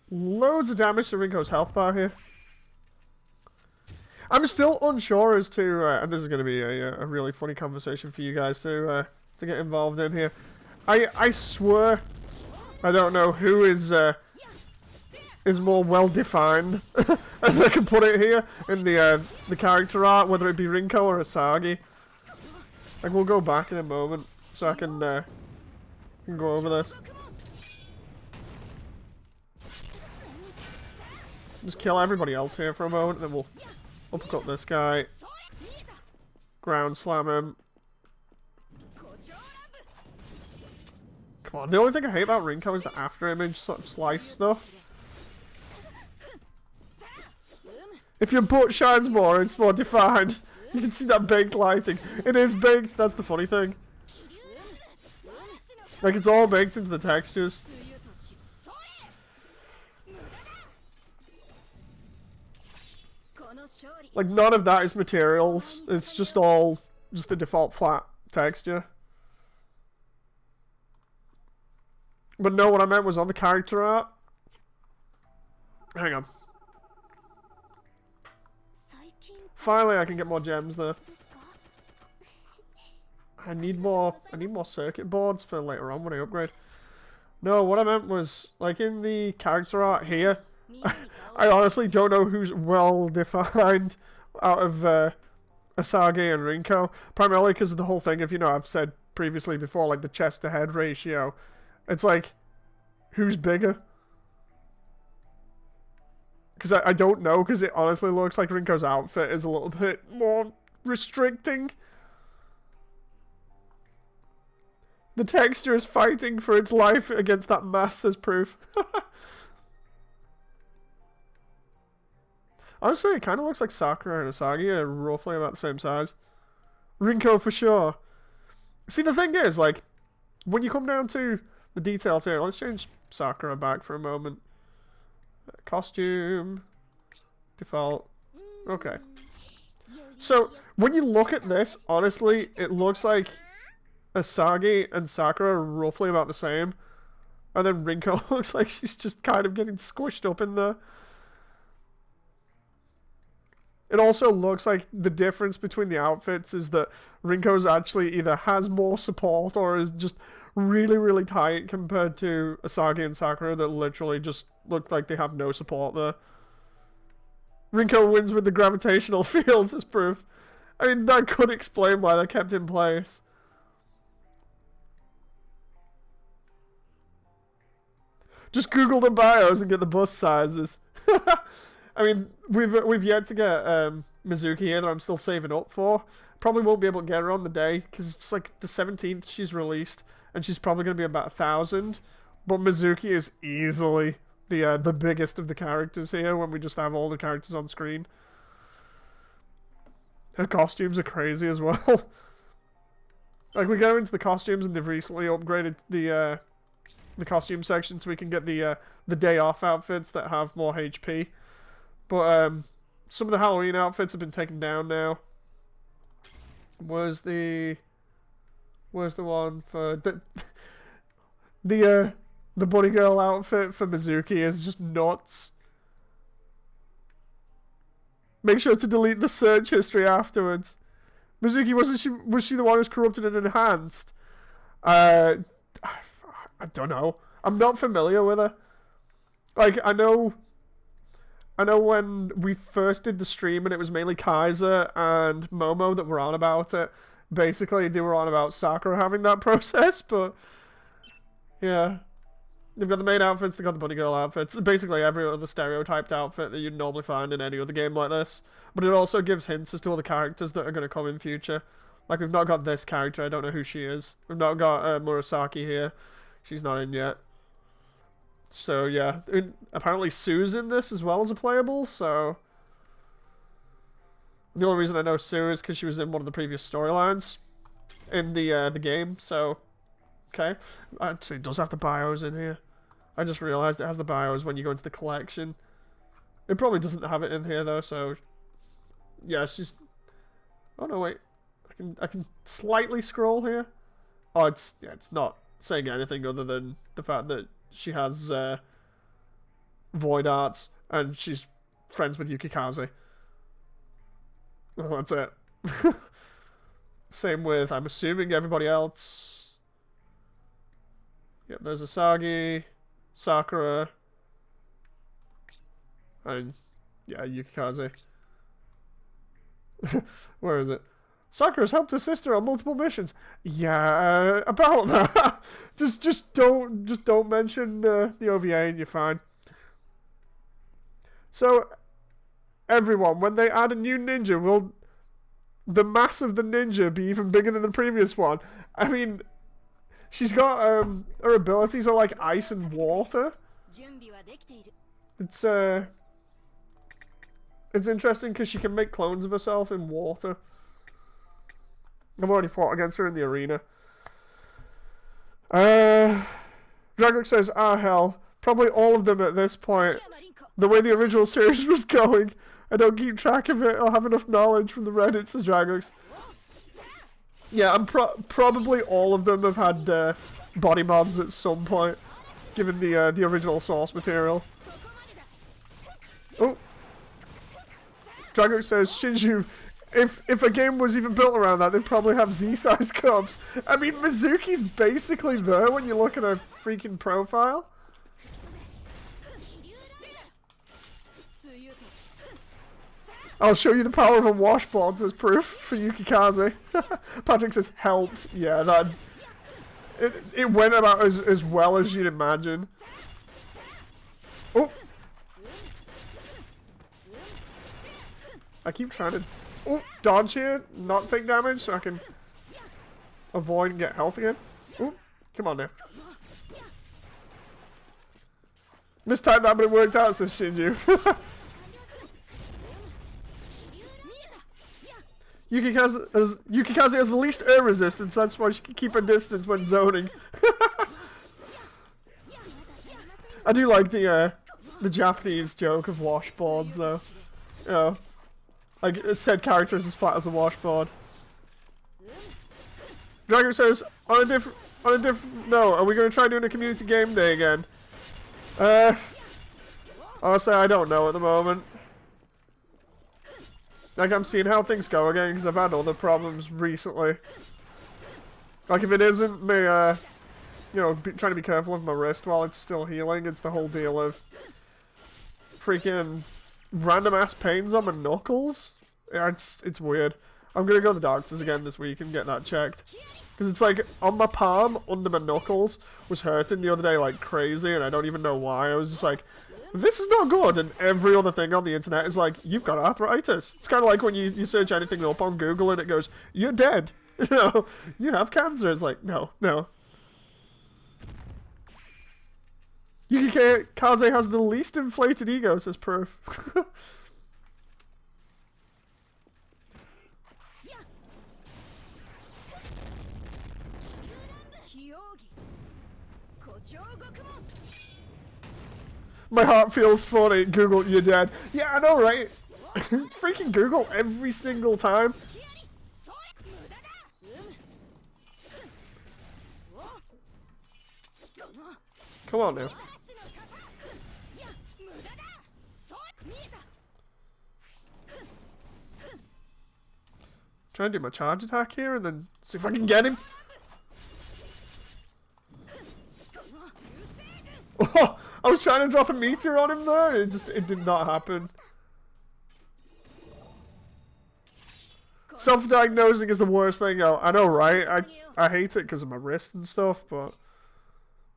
loads of damage to Rinko's health bar here. I'm still unsure as to, and this is going to be a really funny conversation for you guys to get involved in here. I swear, I don't know who is more well defined, as I can put it here in the character art, whether it be Rinko or Asagi. Like, we'll go back in a moment so I can go over this. Just kill everybody else here for a moment, and then we'll uppercut this guy. Ground slam him. Come on, the only thing I hate about Rinko is the after image sort of slice stuff. If your butt shines more, it's more defined. You can see that baked lighting. It is baked, that's the funny thing. Like, it's all baked into the textures. Like, none of that is materials. It's just all just the default flat texture. But no, what I meant was on the character art. Hang on. Finally, I can get more gems there. I need more circuit boards for later on when I upgrade. No, what I meant was, like, in the character art here, I honestly don't know who's well defined out of Asagi and Rinko. Primarily because of the whole thing of, you know, I've said previously before, like the chest to head ratio. It's like, who's bigger? Because I don't know, because it honestly looks like Rinko's outfit is a little bit more restricting. The texture is fighting for its life against that mass as proof. Honestly, it kind of looks like Sakura and Asagi are roughly about the same size. Rinko for sure. See, the thing is, like, when you come down to the details here, let's change Sakura back for a moment. Costume. Default. Okay. So, when you look at this, honestly, it looks like Asagi and Sakura are roughly about the same. And then Rinko looks like she's just kind of getting squished up in there. It also looks like the difference between the outfits is that Rinko's actually either has more support or is just really, really tight compared to Asagi and Sakura that literally just look like they have no support there. Rinko wins with the gravitational fields as proof. I mean, that could explain why they're kept in place. Just Google the bios and get the bus sizes. I mean, we've yet to get Mizuki here that I'm still saving up for. Probably won't be able to get her on the day because it's like the 17th she's released, and she's probably going to be about 1,000. But Mizuki is easily the biggest of the characters here when we just have all the characters on screen. Her costumes are crazy as well. Like, we go into the costumes and they've recently upgraded the costume section so we can get the day off outfits that have more HP. But some of the Halloween outfits have been taken down now. Where's the one for the bunny girl outfit for Mizuki is just nuts. Make sure to delete the search history afterwards. Mizuki, was she the one who's corrupted and enhanced? I don't know. I'm not familiar with her. Like, I know when we first did the stream and it was mainly Kaiser and Momo that were on about it. Basically, they were on about Sakura having that process, but yeah. They've got the main outfits, they've got the bunny girl outfits. Basically every other stereotyped outfit that you'd normally find in any other game like this. But it also gives hints as to all the characters that are going to come in future. Like, we've not got this character, I don't know who she is. We've not got Murasaki here. She's not in yet. So, yeah. Apparently Sue's in this as well as a playable, so... The only reason I know Sue is because she was in one of the previous storylines in the game, so... Okay. Actually, it does have the bios in here. I just realised it has the bios when you go into the collection. It probably doesn't have it in here, though, so... Yeah, she's... Oh, no, wait. I can slightly scroll here. Oh, it's not saying anything other than the fact that she has void arts and she's friends with Yukikaze. Well, that's it. Same with, I'm assuming, everybody else. Yep, there's Asagi, Sakura, and yeah, Yukikaze. Where is it? Sakura's helped her sister on multiple missions. Yeah, about that. just don't mention the OVA and you're fine. So, everyone, when they add a new ninja, will the mass of the ninja be even bigger than the previous one? I mean, she's got her abilities are like ice and water. It's interesting because she can make clones of herself in water. I've already fought against her in the arena. Dragok says, ah hell, probably all of them at this point. The way the original series was going, I don't keep track of it or have enough knowledge from the Reddit, says Dragok. Yeah, I'm probably all of them have had body mods at some point, given the original source material. Oh. Drago says, Shinju, if a game was even built around that, they'd probably have Z-size cups. I mean, Mizuki's basically there when you look at her freaking profile. I'll show you the power of a washboard as proof for Yukikaze. Patrick says, helped. Yeah, that... It went about as well as you'd imagine. Oh! I keep trying to... Oh, dodge here, not take damage, so I can avoid and get health again. Oh, come on now. Mistyped that, but it worked out, says Shinju. Yukikaze has the least air resistance, that's why she can keep her distance when zoning. I do like the Japanese joke of washboards, though. You know, like, said character is as flat as a washboard. Dragon says, on a different no, are we going to try doing a community game day again? Honestly, I don't know at the moment. Like, I'm seeing how things go again, because I've had other problems recently. Like, if it isn't me, you know, trying to be careful of my wrist while it's still healing, it's the whole deal of freaking random-ass pains on my knuckles. Yeah, it's weird. I'm gonna go to the doctors again this week and get that checked. Because it's like, on my palm, under my knuckles, was hurting the other day like crazy, and I don't even know why. I was just like, this is not good, and every other thing on the internet is like, you've got arthritis. It's kind of like when you search anything up on Google and it goes, you're dead. You know, you have cancer. It's like, no. Yukikaze has the least inflated ego, says proof. My heart feels funny. Google, you're dead. Yeah, I know, right? Freaking Google every single time. Come on now. Try and do my charge attack here and then see if I can get him. Oh, I was trying to drop a meteor on him there, it did not happen. Self-diagnosing is the worst thing. I know, right? I hate it because of my wrist and stuff, but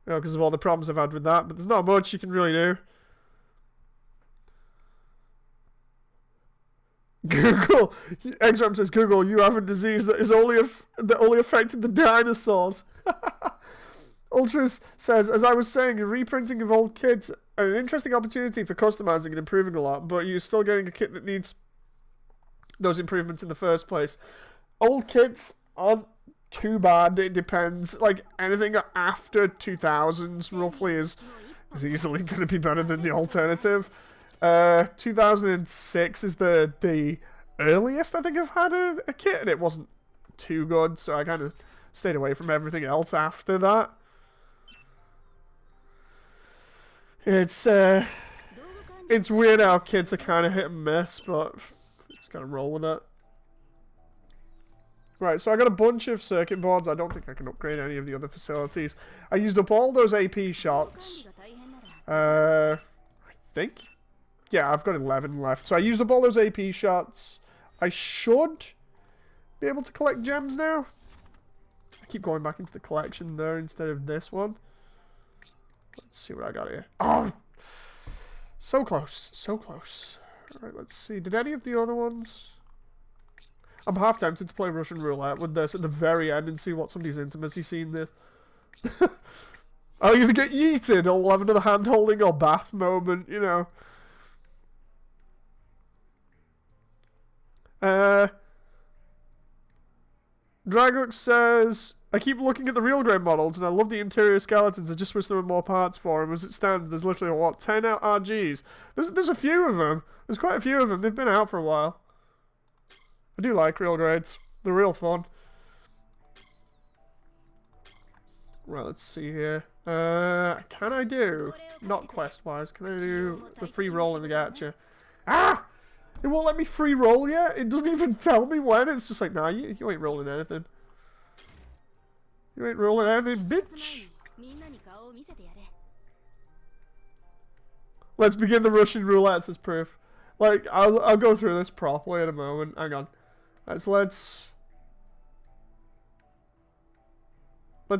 you know, because of all the problems I've had with that. But there's not much you can really do. Google, Exram says, Google, you have a disease that is only affected the dinosaurs. Ultras says, as I was saying, reprinting of old kits are an interesting opportunity for customizing and improving a lot, but you're still getting a kit that needs those improvements in the first place. Old kits aren't too bad, it depends. Like, anything after 2000s, roughly, is easily going to be better than the alternative. 2006 is the earliest I think I've had a kit, and it wasn't too good, so I kind of stayed away from everything else after that. It's weird how kids are kind of hit and miss, but just gotta roll with it. Right, so I got a bunch of circuit boards. I don't think I can upgrade any of the other facilities. I used up all those AP shots. I think. Yeah, I've got 11 left. So I used up all those AP shots. I should be able to collect gems now. I keep going back into the collection there instead of this one. Let's see what I got here. Oh! So close. So close. Alright, let's see. Did any of the other ones... I'm half tempted to play Russian roulette with this at the very end and see what somebody's intimacy scene is. I'll either get yeeted or we'll have another hand-holding or bath moment, you know. Dragux says, I keep looking at the real grade models and I love the interior skeletons. I just wish there were more parts for them. As it stands, there's literally, what, 10 out RGs? There's a few of them. There's quite a few of them. They've been out for a while. I do like real grades. They're real fun. Right, let's see here. Can I do, not quest-wise, can I do the free roll in the gacha? Ah! It won't let me free roll yet. It doesn't even tell me when. It's just like, nah, you ain't rolling anything. You ain't rolling anything, bitch. Let's begin the Russian roulette as proof. Like, I'll go through this properly in a moment. Hang on. Let's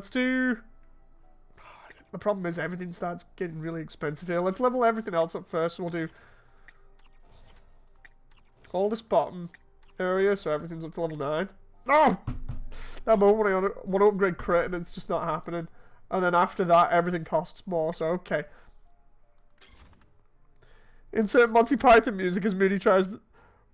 do... The problem is everything starts getting really expensive here. Let's level everything else up first. We'll do all this bottom area, so everything's up to level 9. No! That moment when I want to upgrade crit and it's just not happening. And then after that, everything costs more, so okay. Insert Monty Python music as Moody tries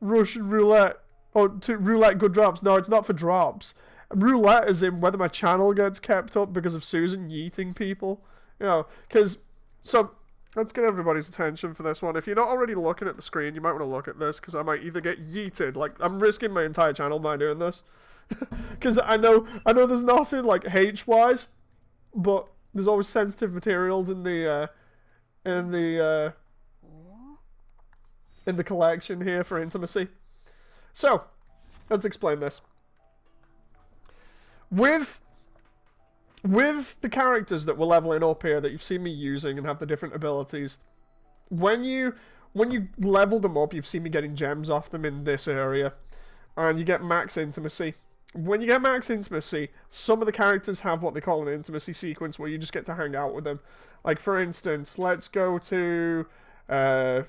Russian roulette. Oh, to roulette good drops. No, it's not for drops. Roulette is in whether my channel gets kept up because of Susan yeeting people. You know, because... So, let's get everybody's attention for this one. If you're not already looking at the screen, you might want to look at this, because I might either get yeeted. Like, I'm risking my entire channel by doing this. Because I know there's nothing, like, H-wise, but there's always sensitive materials in the collection here for intimacy. So, let's explain this. With the characters that we're leveling up here that you've seen me using and have the different abilities, when you level them up, you've seen me getting gems off them in this area, and you get max intimacy. When you get max intimacy, some of the characters have what they call an intimacy sequence where you just get to hang out with them. Like, for instance, let's go to, I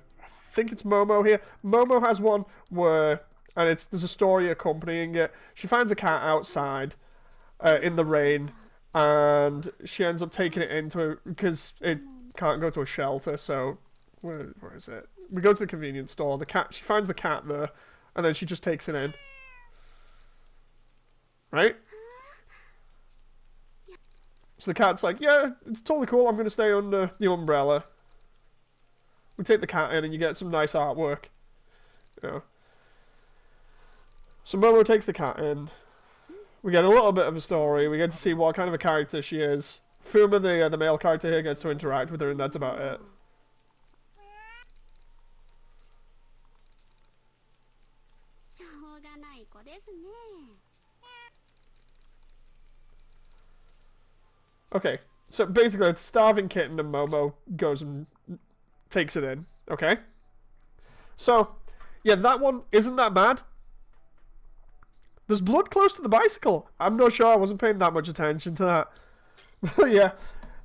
think it's Momo here. Momo has one where, and there's a story accompanying it. She finds a cat outside in the rain, and she ends up taking it into, because it can't go to a shelter, so, where is it? We go to the convenience store, she finds the cat there, and then she just takes it in. Right? So the cat's like, yeah, it's totally cool, I'm going to stay under the umbrella. We take the cat in and you get some nice artwork. You know. So Momo takes the cat in. We get a little bit of a story, we get to see what kind of a character she is. Fuma, the male character here, gets to interact with her, and that's about it. Okay, so basically it's starving kitten and Momo goes and takes it in, okay? So, yeah, that one isn't that bad. There's blood close to the bicycle. I'm not sure, I wasn't paying that much attention to that. But yeah,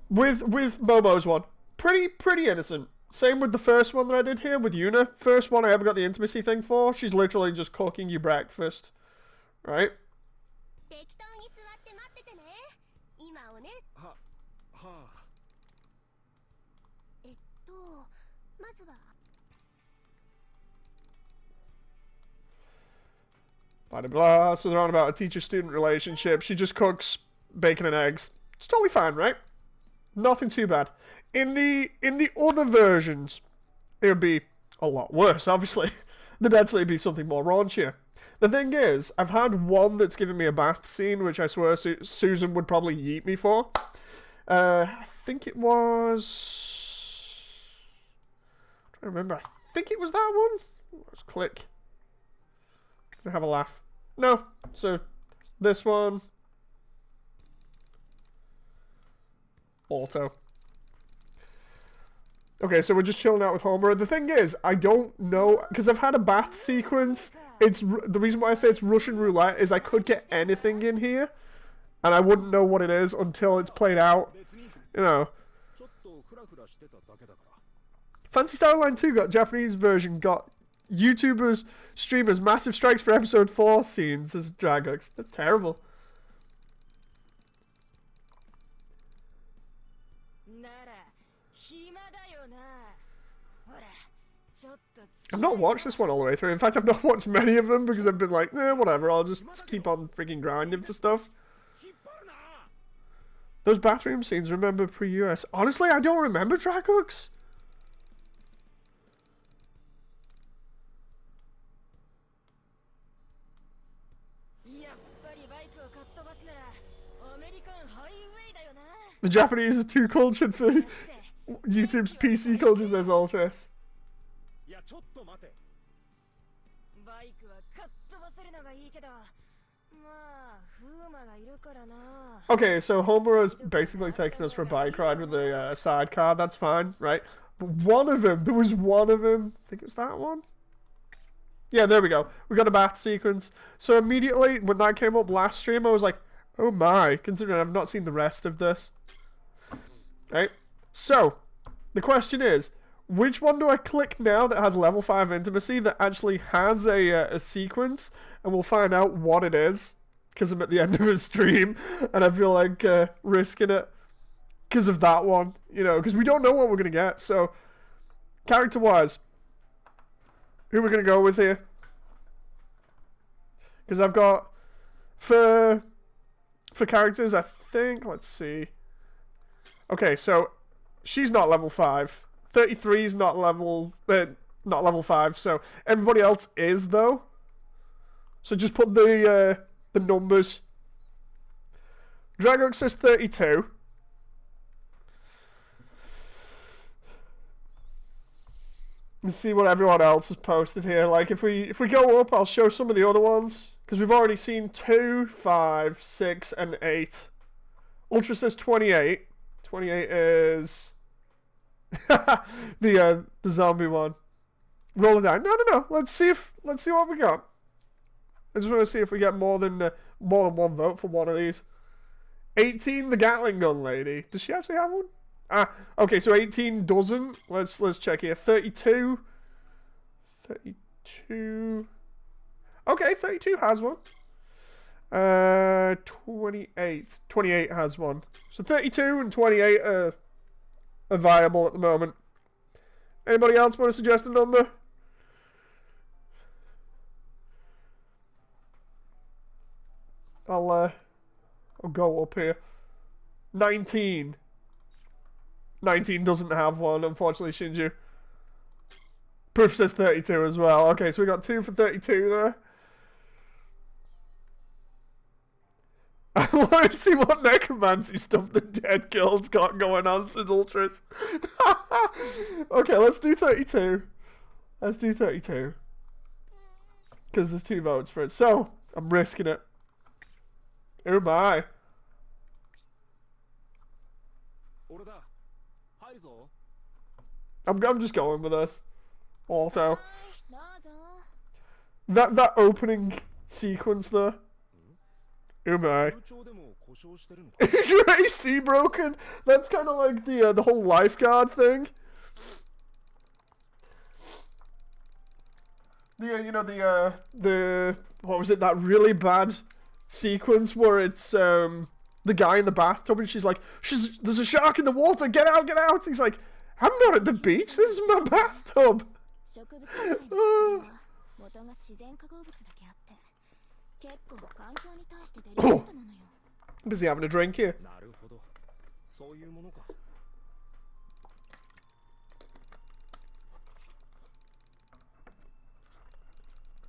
with Momo's one, pretty innocent. Same with the first one that I did here with Yuna. First one I ever got the intimacy thing for. She's literally just cooking you breakfast, right? Blah, blah, blah. So they're on about a teacher-student relationship. She just cooks bacon and eggs. It's totally fine, right? Nothing too bad. In the other versions, it would be a lot worse, obviously. There'd actually be something more raunchier. The thing is, I've had one that's given me a bath scene, which I swear Susan would probably yeet me for. I think it was... I'm trying to remember. I think it was that one. Let's click. Have a laugh. No. So, this one. Auto. Okay, so we're just chilling out with Homer. The thing is, I don't know, because I've had a bath sequence. The reason why I say it's Russian roulette is I could get anything in here, and I wouldn't know what it is until it's played out. You know. Fantasy Star Online 2 got Japanese version, got YouTubers, streamers, massive strikes for episode 4 scenes as drag hooks. That's terrible. I've not watched this one all the way through. In fact, I've not watched many of them because I've been like, whatever, I'll just keep on freaking grinding for stuff. Those bathroom scenes, remember pre-US. Honestly, I don't remember drag hooks. The Japanese are too cultured for YouTube's PC culture, says Ultras. Okay, so Homer is basically taking us for a bike ride with a sidecar. That's fine, right? But one of them, there was one of them. I think it was that one. Yeah, there we go. We got a bath sequence. So immediately when that came up last stream, I was like, oh my, considering I've not seen the rest of this. Right? So, the question is, which one do I click now that has level 5 intimacy that actually has a sequence, and we'll find out what it is, because I'm at the end of a stream, and I feel like risking it because of that one, you know, because we don't know what we're going to get. So, character-wise, who we're going to go with here? Because I've got, for characters, I think, let's see. Okay, so she's not level 5. 33 is not level 5, so everybody else is, though. So just put the numbers. Dragok says 32. Let's see what everyone else has posted here. Like, if we go up, I'll show some of the other ones. Because we've already seen 2, 5, 6, and 8. Ultra says 28. 28 is the zombie one. Roll it down. No. Let's see what we got. I just want to see if we get more than one vote for one of these. 18, the Gatling gun lady. Does she actually have one? Ah, okay, so 18 doesn't. Let's check here. 32. 32. Okay, 32 has one. 28. 28 has one. So 32 and 28 are viable at the moment. Anybody else want to suggest a number? I'll go up here. 19. 19 doesn't have one, unfortunately, Shinju. Proof says 32 as well. Okay, so we got 2 for 32 there. I want to see what necromancy stuff the dead girl's got going on, says Ultras. Okay, let's do 32. Let's do 32. Because there's 2 votes for it. So, I'm risking it. Oh my. I'm just going with this. Auto. That opening sequence there. Oh my. Is your AC broken? That's kind of like the whole lifeguard thing. The what was it, that really bad sequence where it's the guy in the bathtub and she's like, there's a shark in the water, get out, get out. He's like, I'm not at the beach, this is my bathtub. Oh. Busy having a drink here.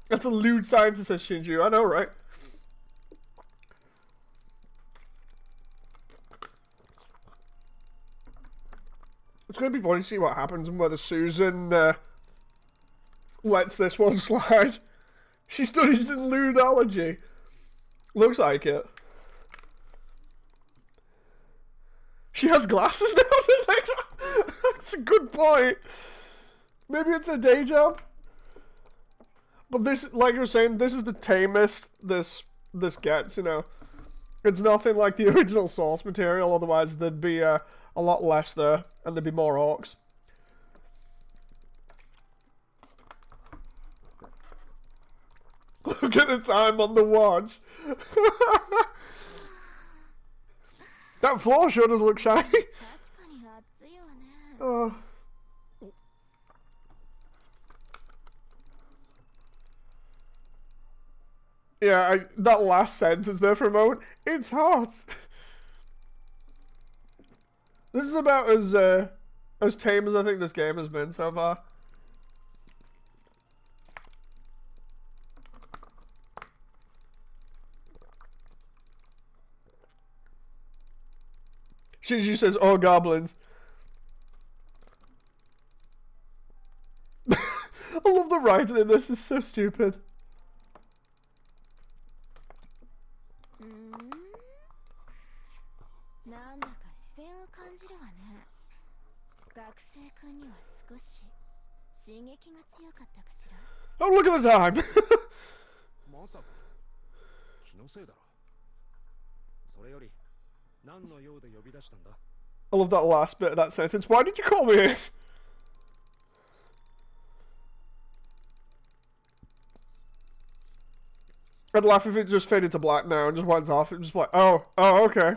That's a lewd scientist, says Shinju. I know, right? It's going to be funny to see what happens and whether Susan lets this one slide. She studies in ludology. Looks like it. She has glasses now? That's a good point. Maybe it's a day job. But this, like you were saying, this is the tamest this gets, you know. It's nothing like the original source material, otherwise there'd be a lot less there, and there'd be more orcs. Look at the time on the watch. That floor sure does look shiny. Oh. Yeah, that last sentence there for a moment. It's hot. This is about as tame as I think this game has been so far. Shinji says, "Oh, goblins." I love the writing in this. It's so stupid. なんだか視線を感じるわね。学生君には少し刺激が強かったかしら。 Oh, look at the time! まさか気のせいだろ。それより何の用で呼び出したんだ。 I love that last bit of that sentence. Why did you call me in? I'd laugh if it just faded to black now and just went off. It was like, oh, okay.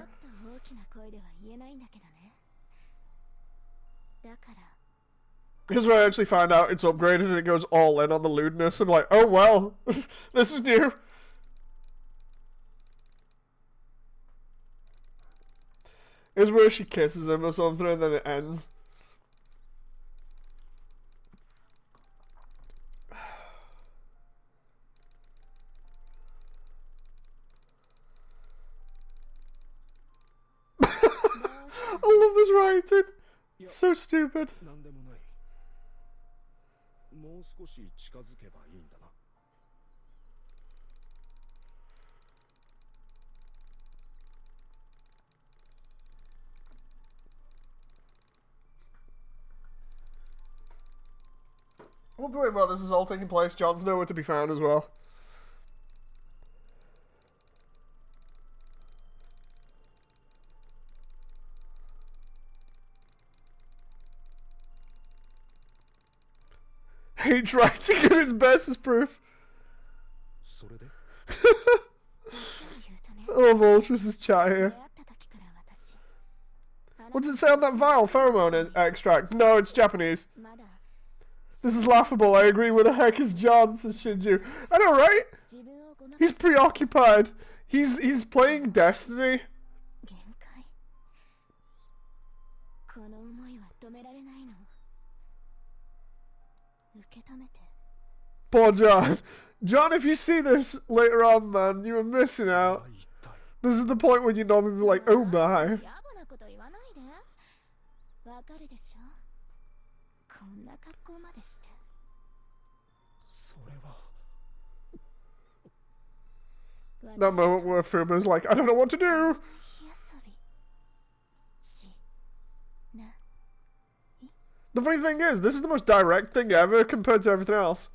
Here's where I actually find out it's upgraded and it goes all in on the lewdness. I'm like, oh well, this is new. Here's where she kisses him or something and then it ends. I love this writing. It's so stupid. I love the way, well, this is all taking place. John's nowhere to be found as well. Hates writing at its best as proof. I love Ultra's chat here. What does it say on that vial? Pheromone extract? No, it's Japanese. This is laughable. I agree. Where the heck is John? Says Shinju. I know, right? He's preoccupied. He's playing Destiny. Poor John. John, if you see this later on, man, you were missing out. This is the point when you normally be like, oh my. That moment where Fuma's like, I don't know what to do. The funny thing is, this is the most direct thing ever compared to everything else.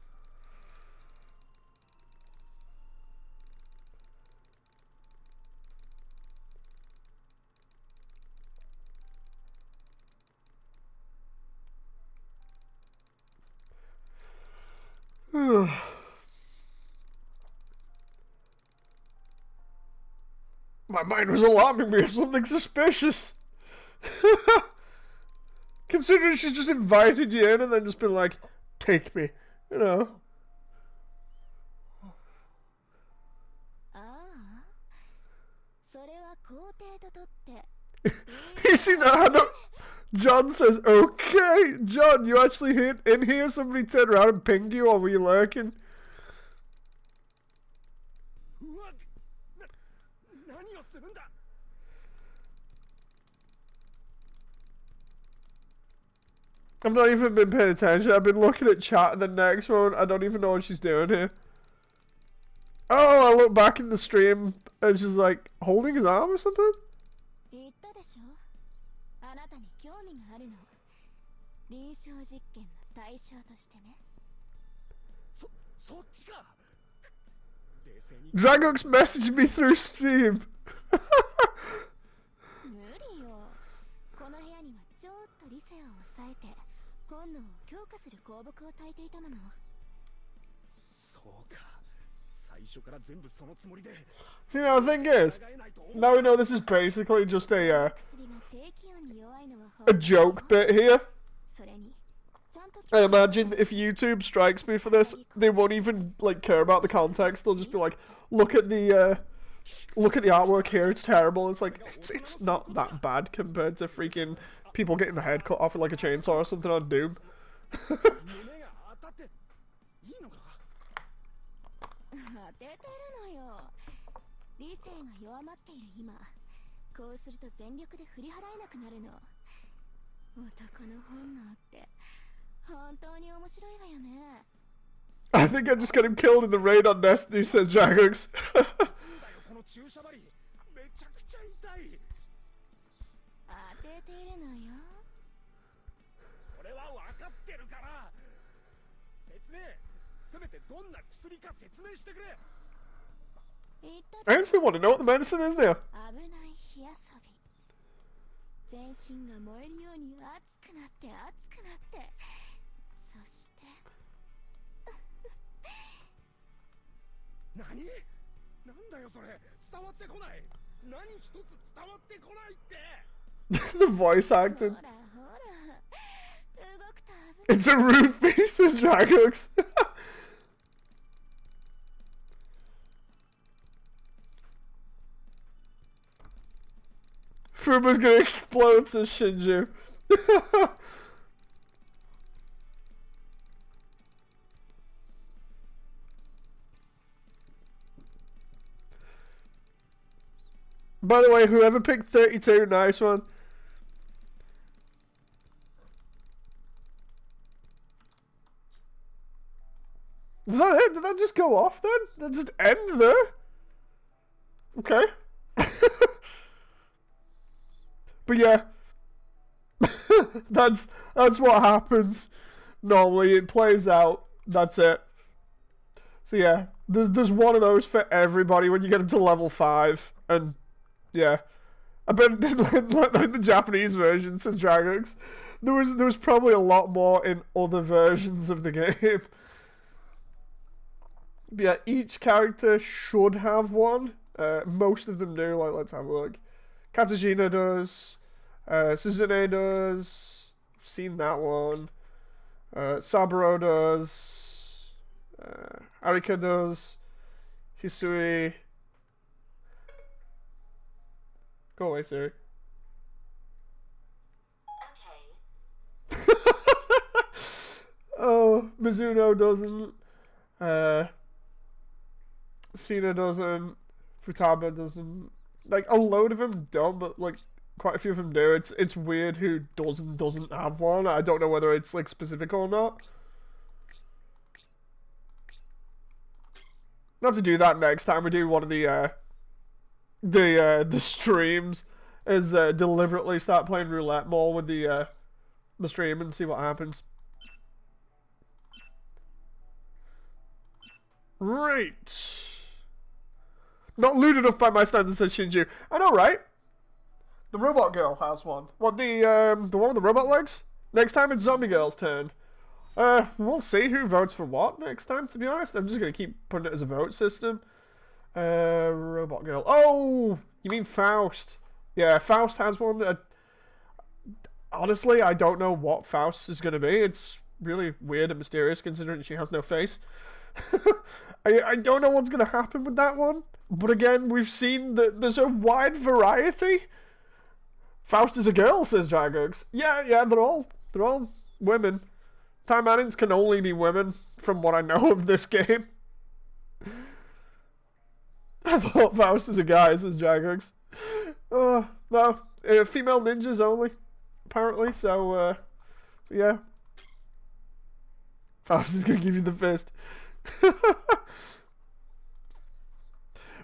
My mind was alarming me of something suspicious. Considering she's just invited you in and then just been like, take me, you know. You see that? John says, okay. John, you actually hit in here? Somebody turned around and pinged you, or were you lurking? I've not even been paying attention. I've been looking at chat and the next one. I don't even know what she's doing here. Oh, I look back in the stream and she's like holding his arm or something. Dragux messaged me through stream. See, now the thing is, now we know this is basically just a joke bit here. I imagine if YouTube strikes me for this, they won't even like care about the context. They'll just be like, look at the artwork here. It's terrible. It's like it's not that bad compared to freaking people getting the head cut off with like a chainsaw or something on Doom. I think I just got him killed in the raid on Destiny, says Jaggers. ているのよ。それは分かってるから。説明、せめてどんな薬か説明してくれ。言った I でしょ actually want to know what the medicine is now. 危ない火遊び。全身が燃えるように熱くなって熱くなって、そして何？なんだよそれ。伝わってこない。何一つ伝わってこないって。The voice ほら acting. ほら、動くと危ない。It's a rude face, says Dragox. Fuma's gonna explode, says Shinju. By the way, whoever picked 32, nice one. Is that it? Did that just go off then? Did that just end there? Okay. But yeah. that's what happens. Normally it plays out. That's it. So yeah, there's one of those for everybody when you get into level 5. And yeah. I bet like the Japanese version, says Dragox. There was probably a lot more in other versions of the game. But yeah, each character should have one. Most of them do. Like, let's have a look. Katajina does. Suzune does. I've seen that one. Saburo does. Arika does. Hisui. Go away, Siri. Okay. Oh, Mizuno doesn't. Sina doesn't. Futaba doesn't. Like, a load of them don't, but, like, quite a few of them do. It's weird who doesn't have one. I don't know whether it's, like, specific or not. I'll have to do that next time we do one of the streams. Is deliberately start playing roulette more with the stream and see what happens. Right. Not lewd enough by my standards, said Shinju. I know, right? The robot girl has one. What, the one with the robot legs? Next time it's Zombie Girl's turn. We'll see who votes for what next time, to be honest. I'm just going to keep putting it as a vote system. Robot girl. Oh, you mean Faust. Yeah, Faust has one. Honestly, I don't know what Faust is going to be. It's really weird and mysterious considering she has no face. I don't know what's going to happen with that one. But again, we've seen that there's a wide variety. Faust is a girl, says Dragox. Yeah, they're all women. Taimanins can only be women, from what I know of this game. I thought Faust is a guy, says Dragox. No, female ninjas only, apparently, so yeah. Faust is gonna give you the fist.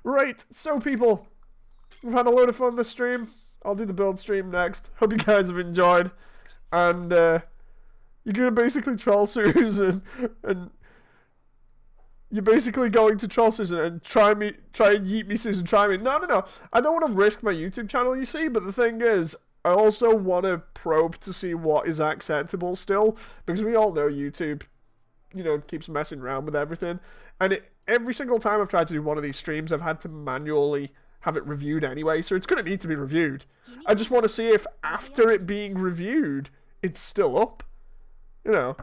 Right, so people, we've had a load of fun this stream. I'll do the build stream next. Hope you guys have enjoyed. And you're gonna basically troll Susan, and you're basically going to troll Susan and try and yeet me, Susan, try me. No. I don't want to risk my YouTube channel, you see, but the thing is, I also want to probe to see what is acceptable still, because we all know YouTube, keeps messing around with everything. And every single time I've tried to do one of these streams, I've had to manually have it reviewed anyway, so it's going to need to be reviewed. I just want to see if after it being reviewed, it's still up. Do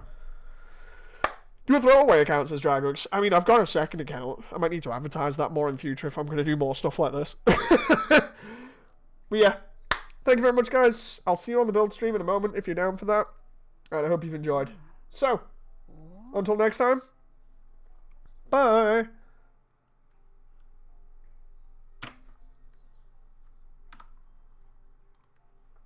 a throwaway account, says Dragox. I mean, I've got a second account. I might need to advertise that more in future if I'm going to do more stuff like this. But yeah, thank you very much, guys. I'll see you on the build stream in a moment if you're down for that. And I hope you've enjoyed. So, until next time, bye.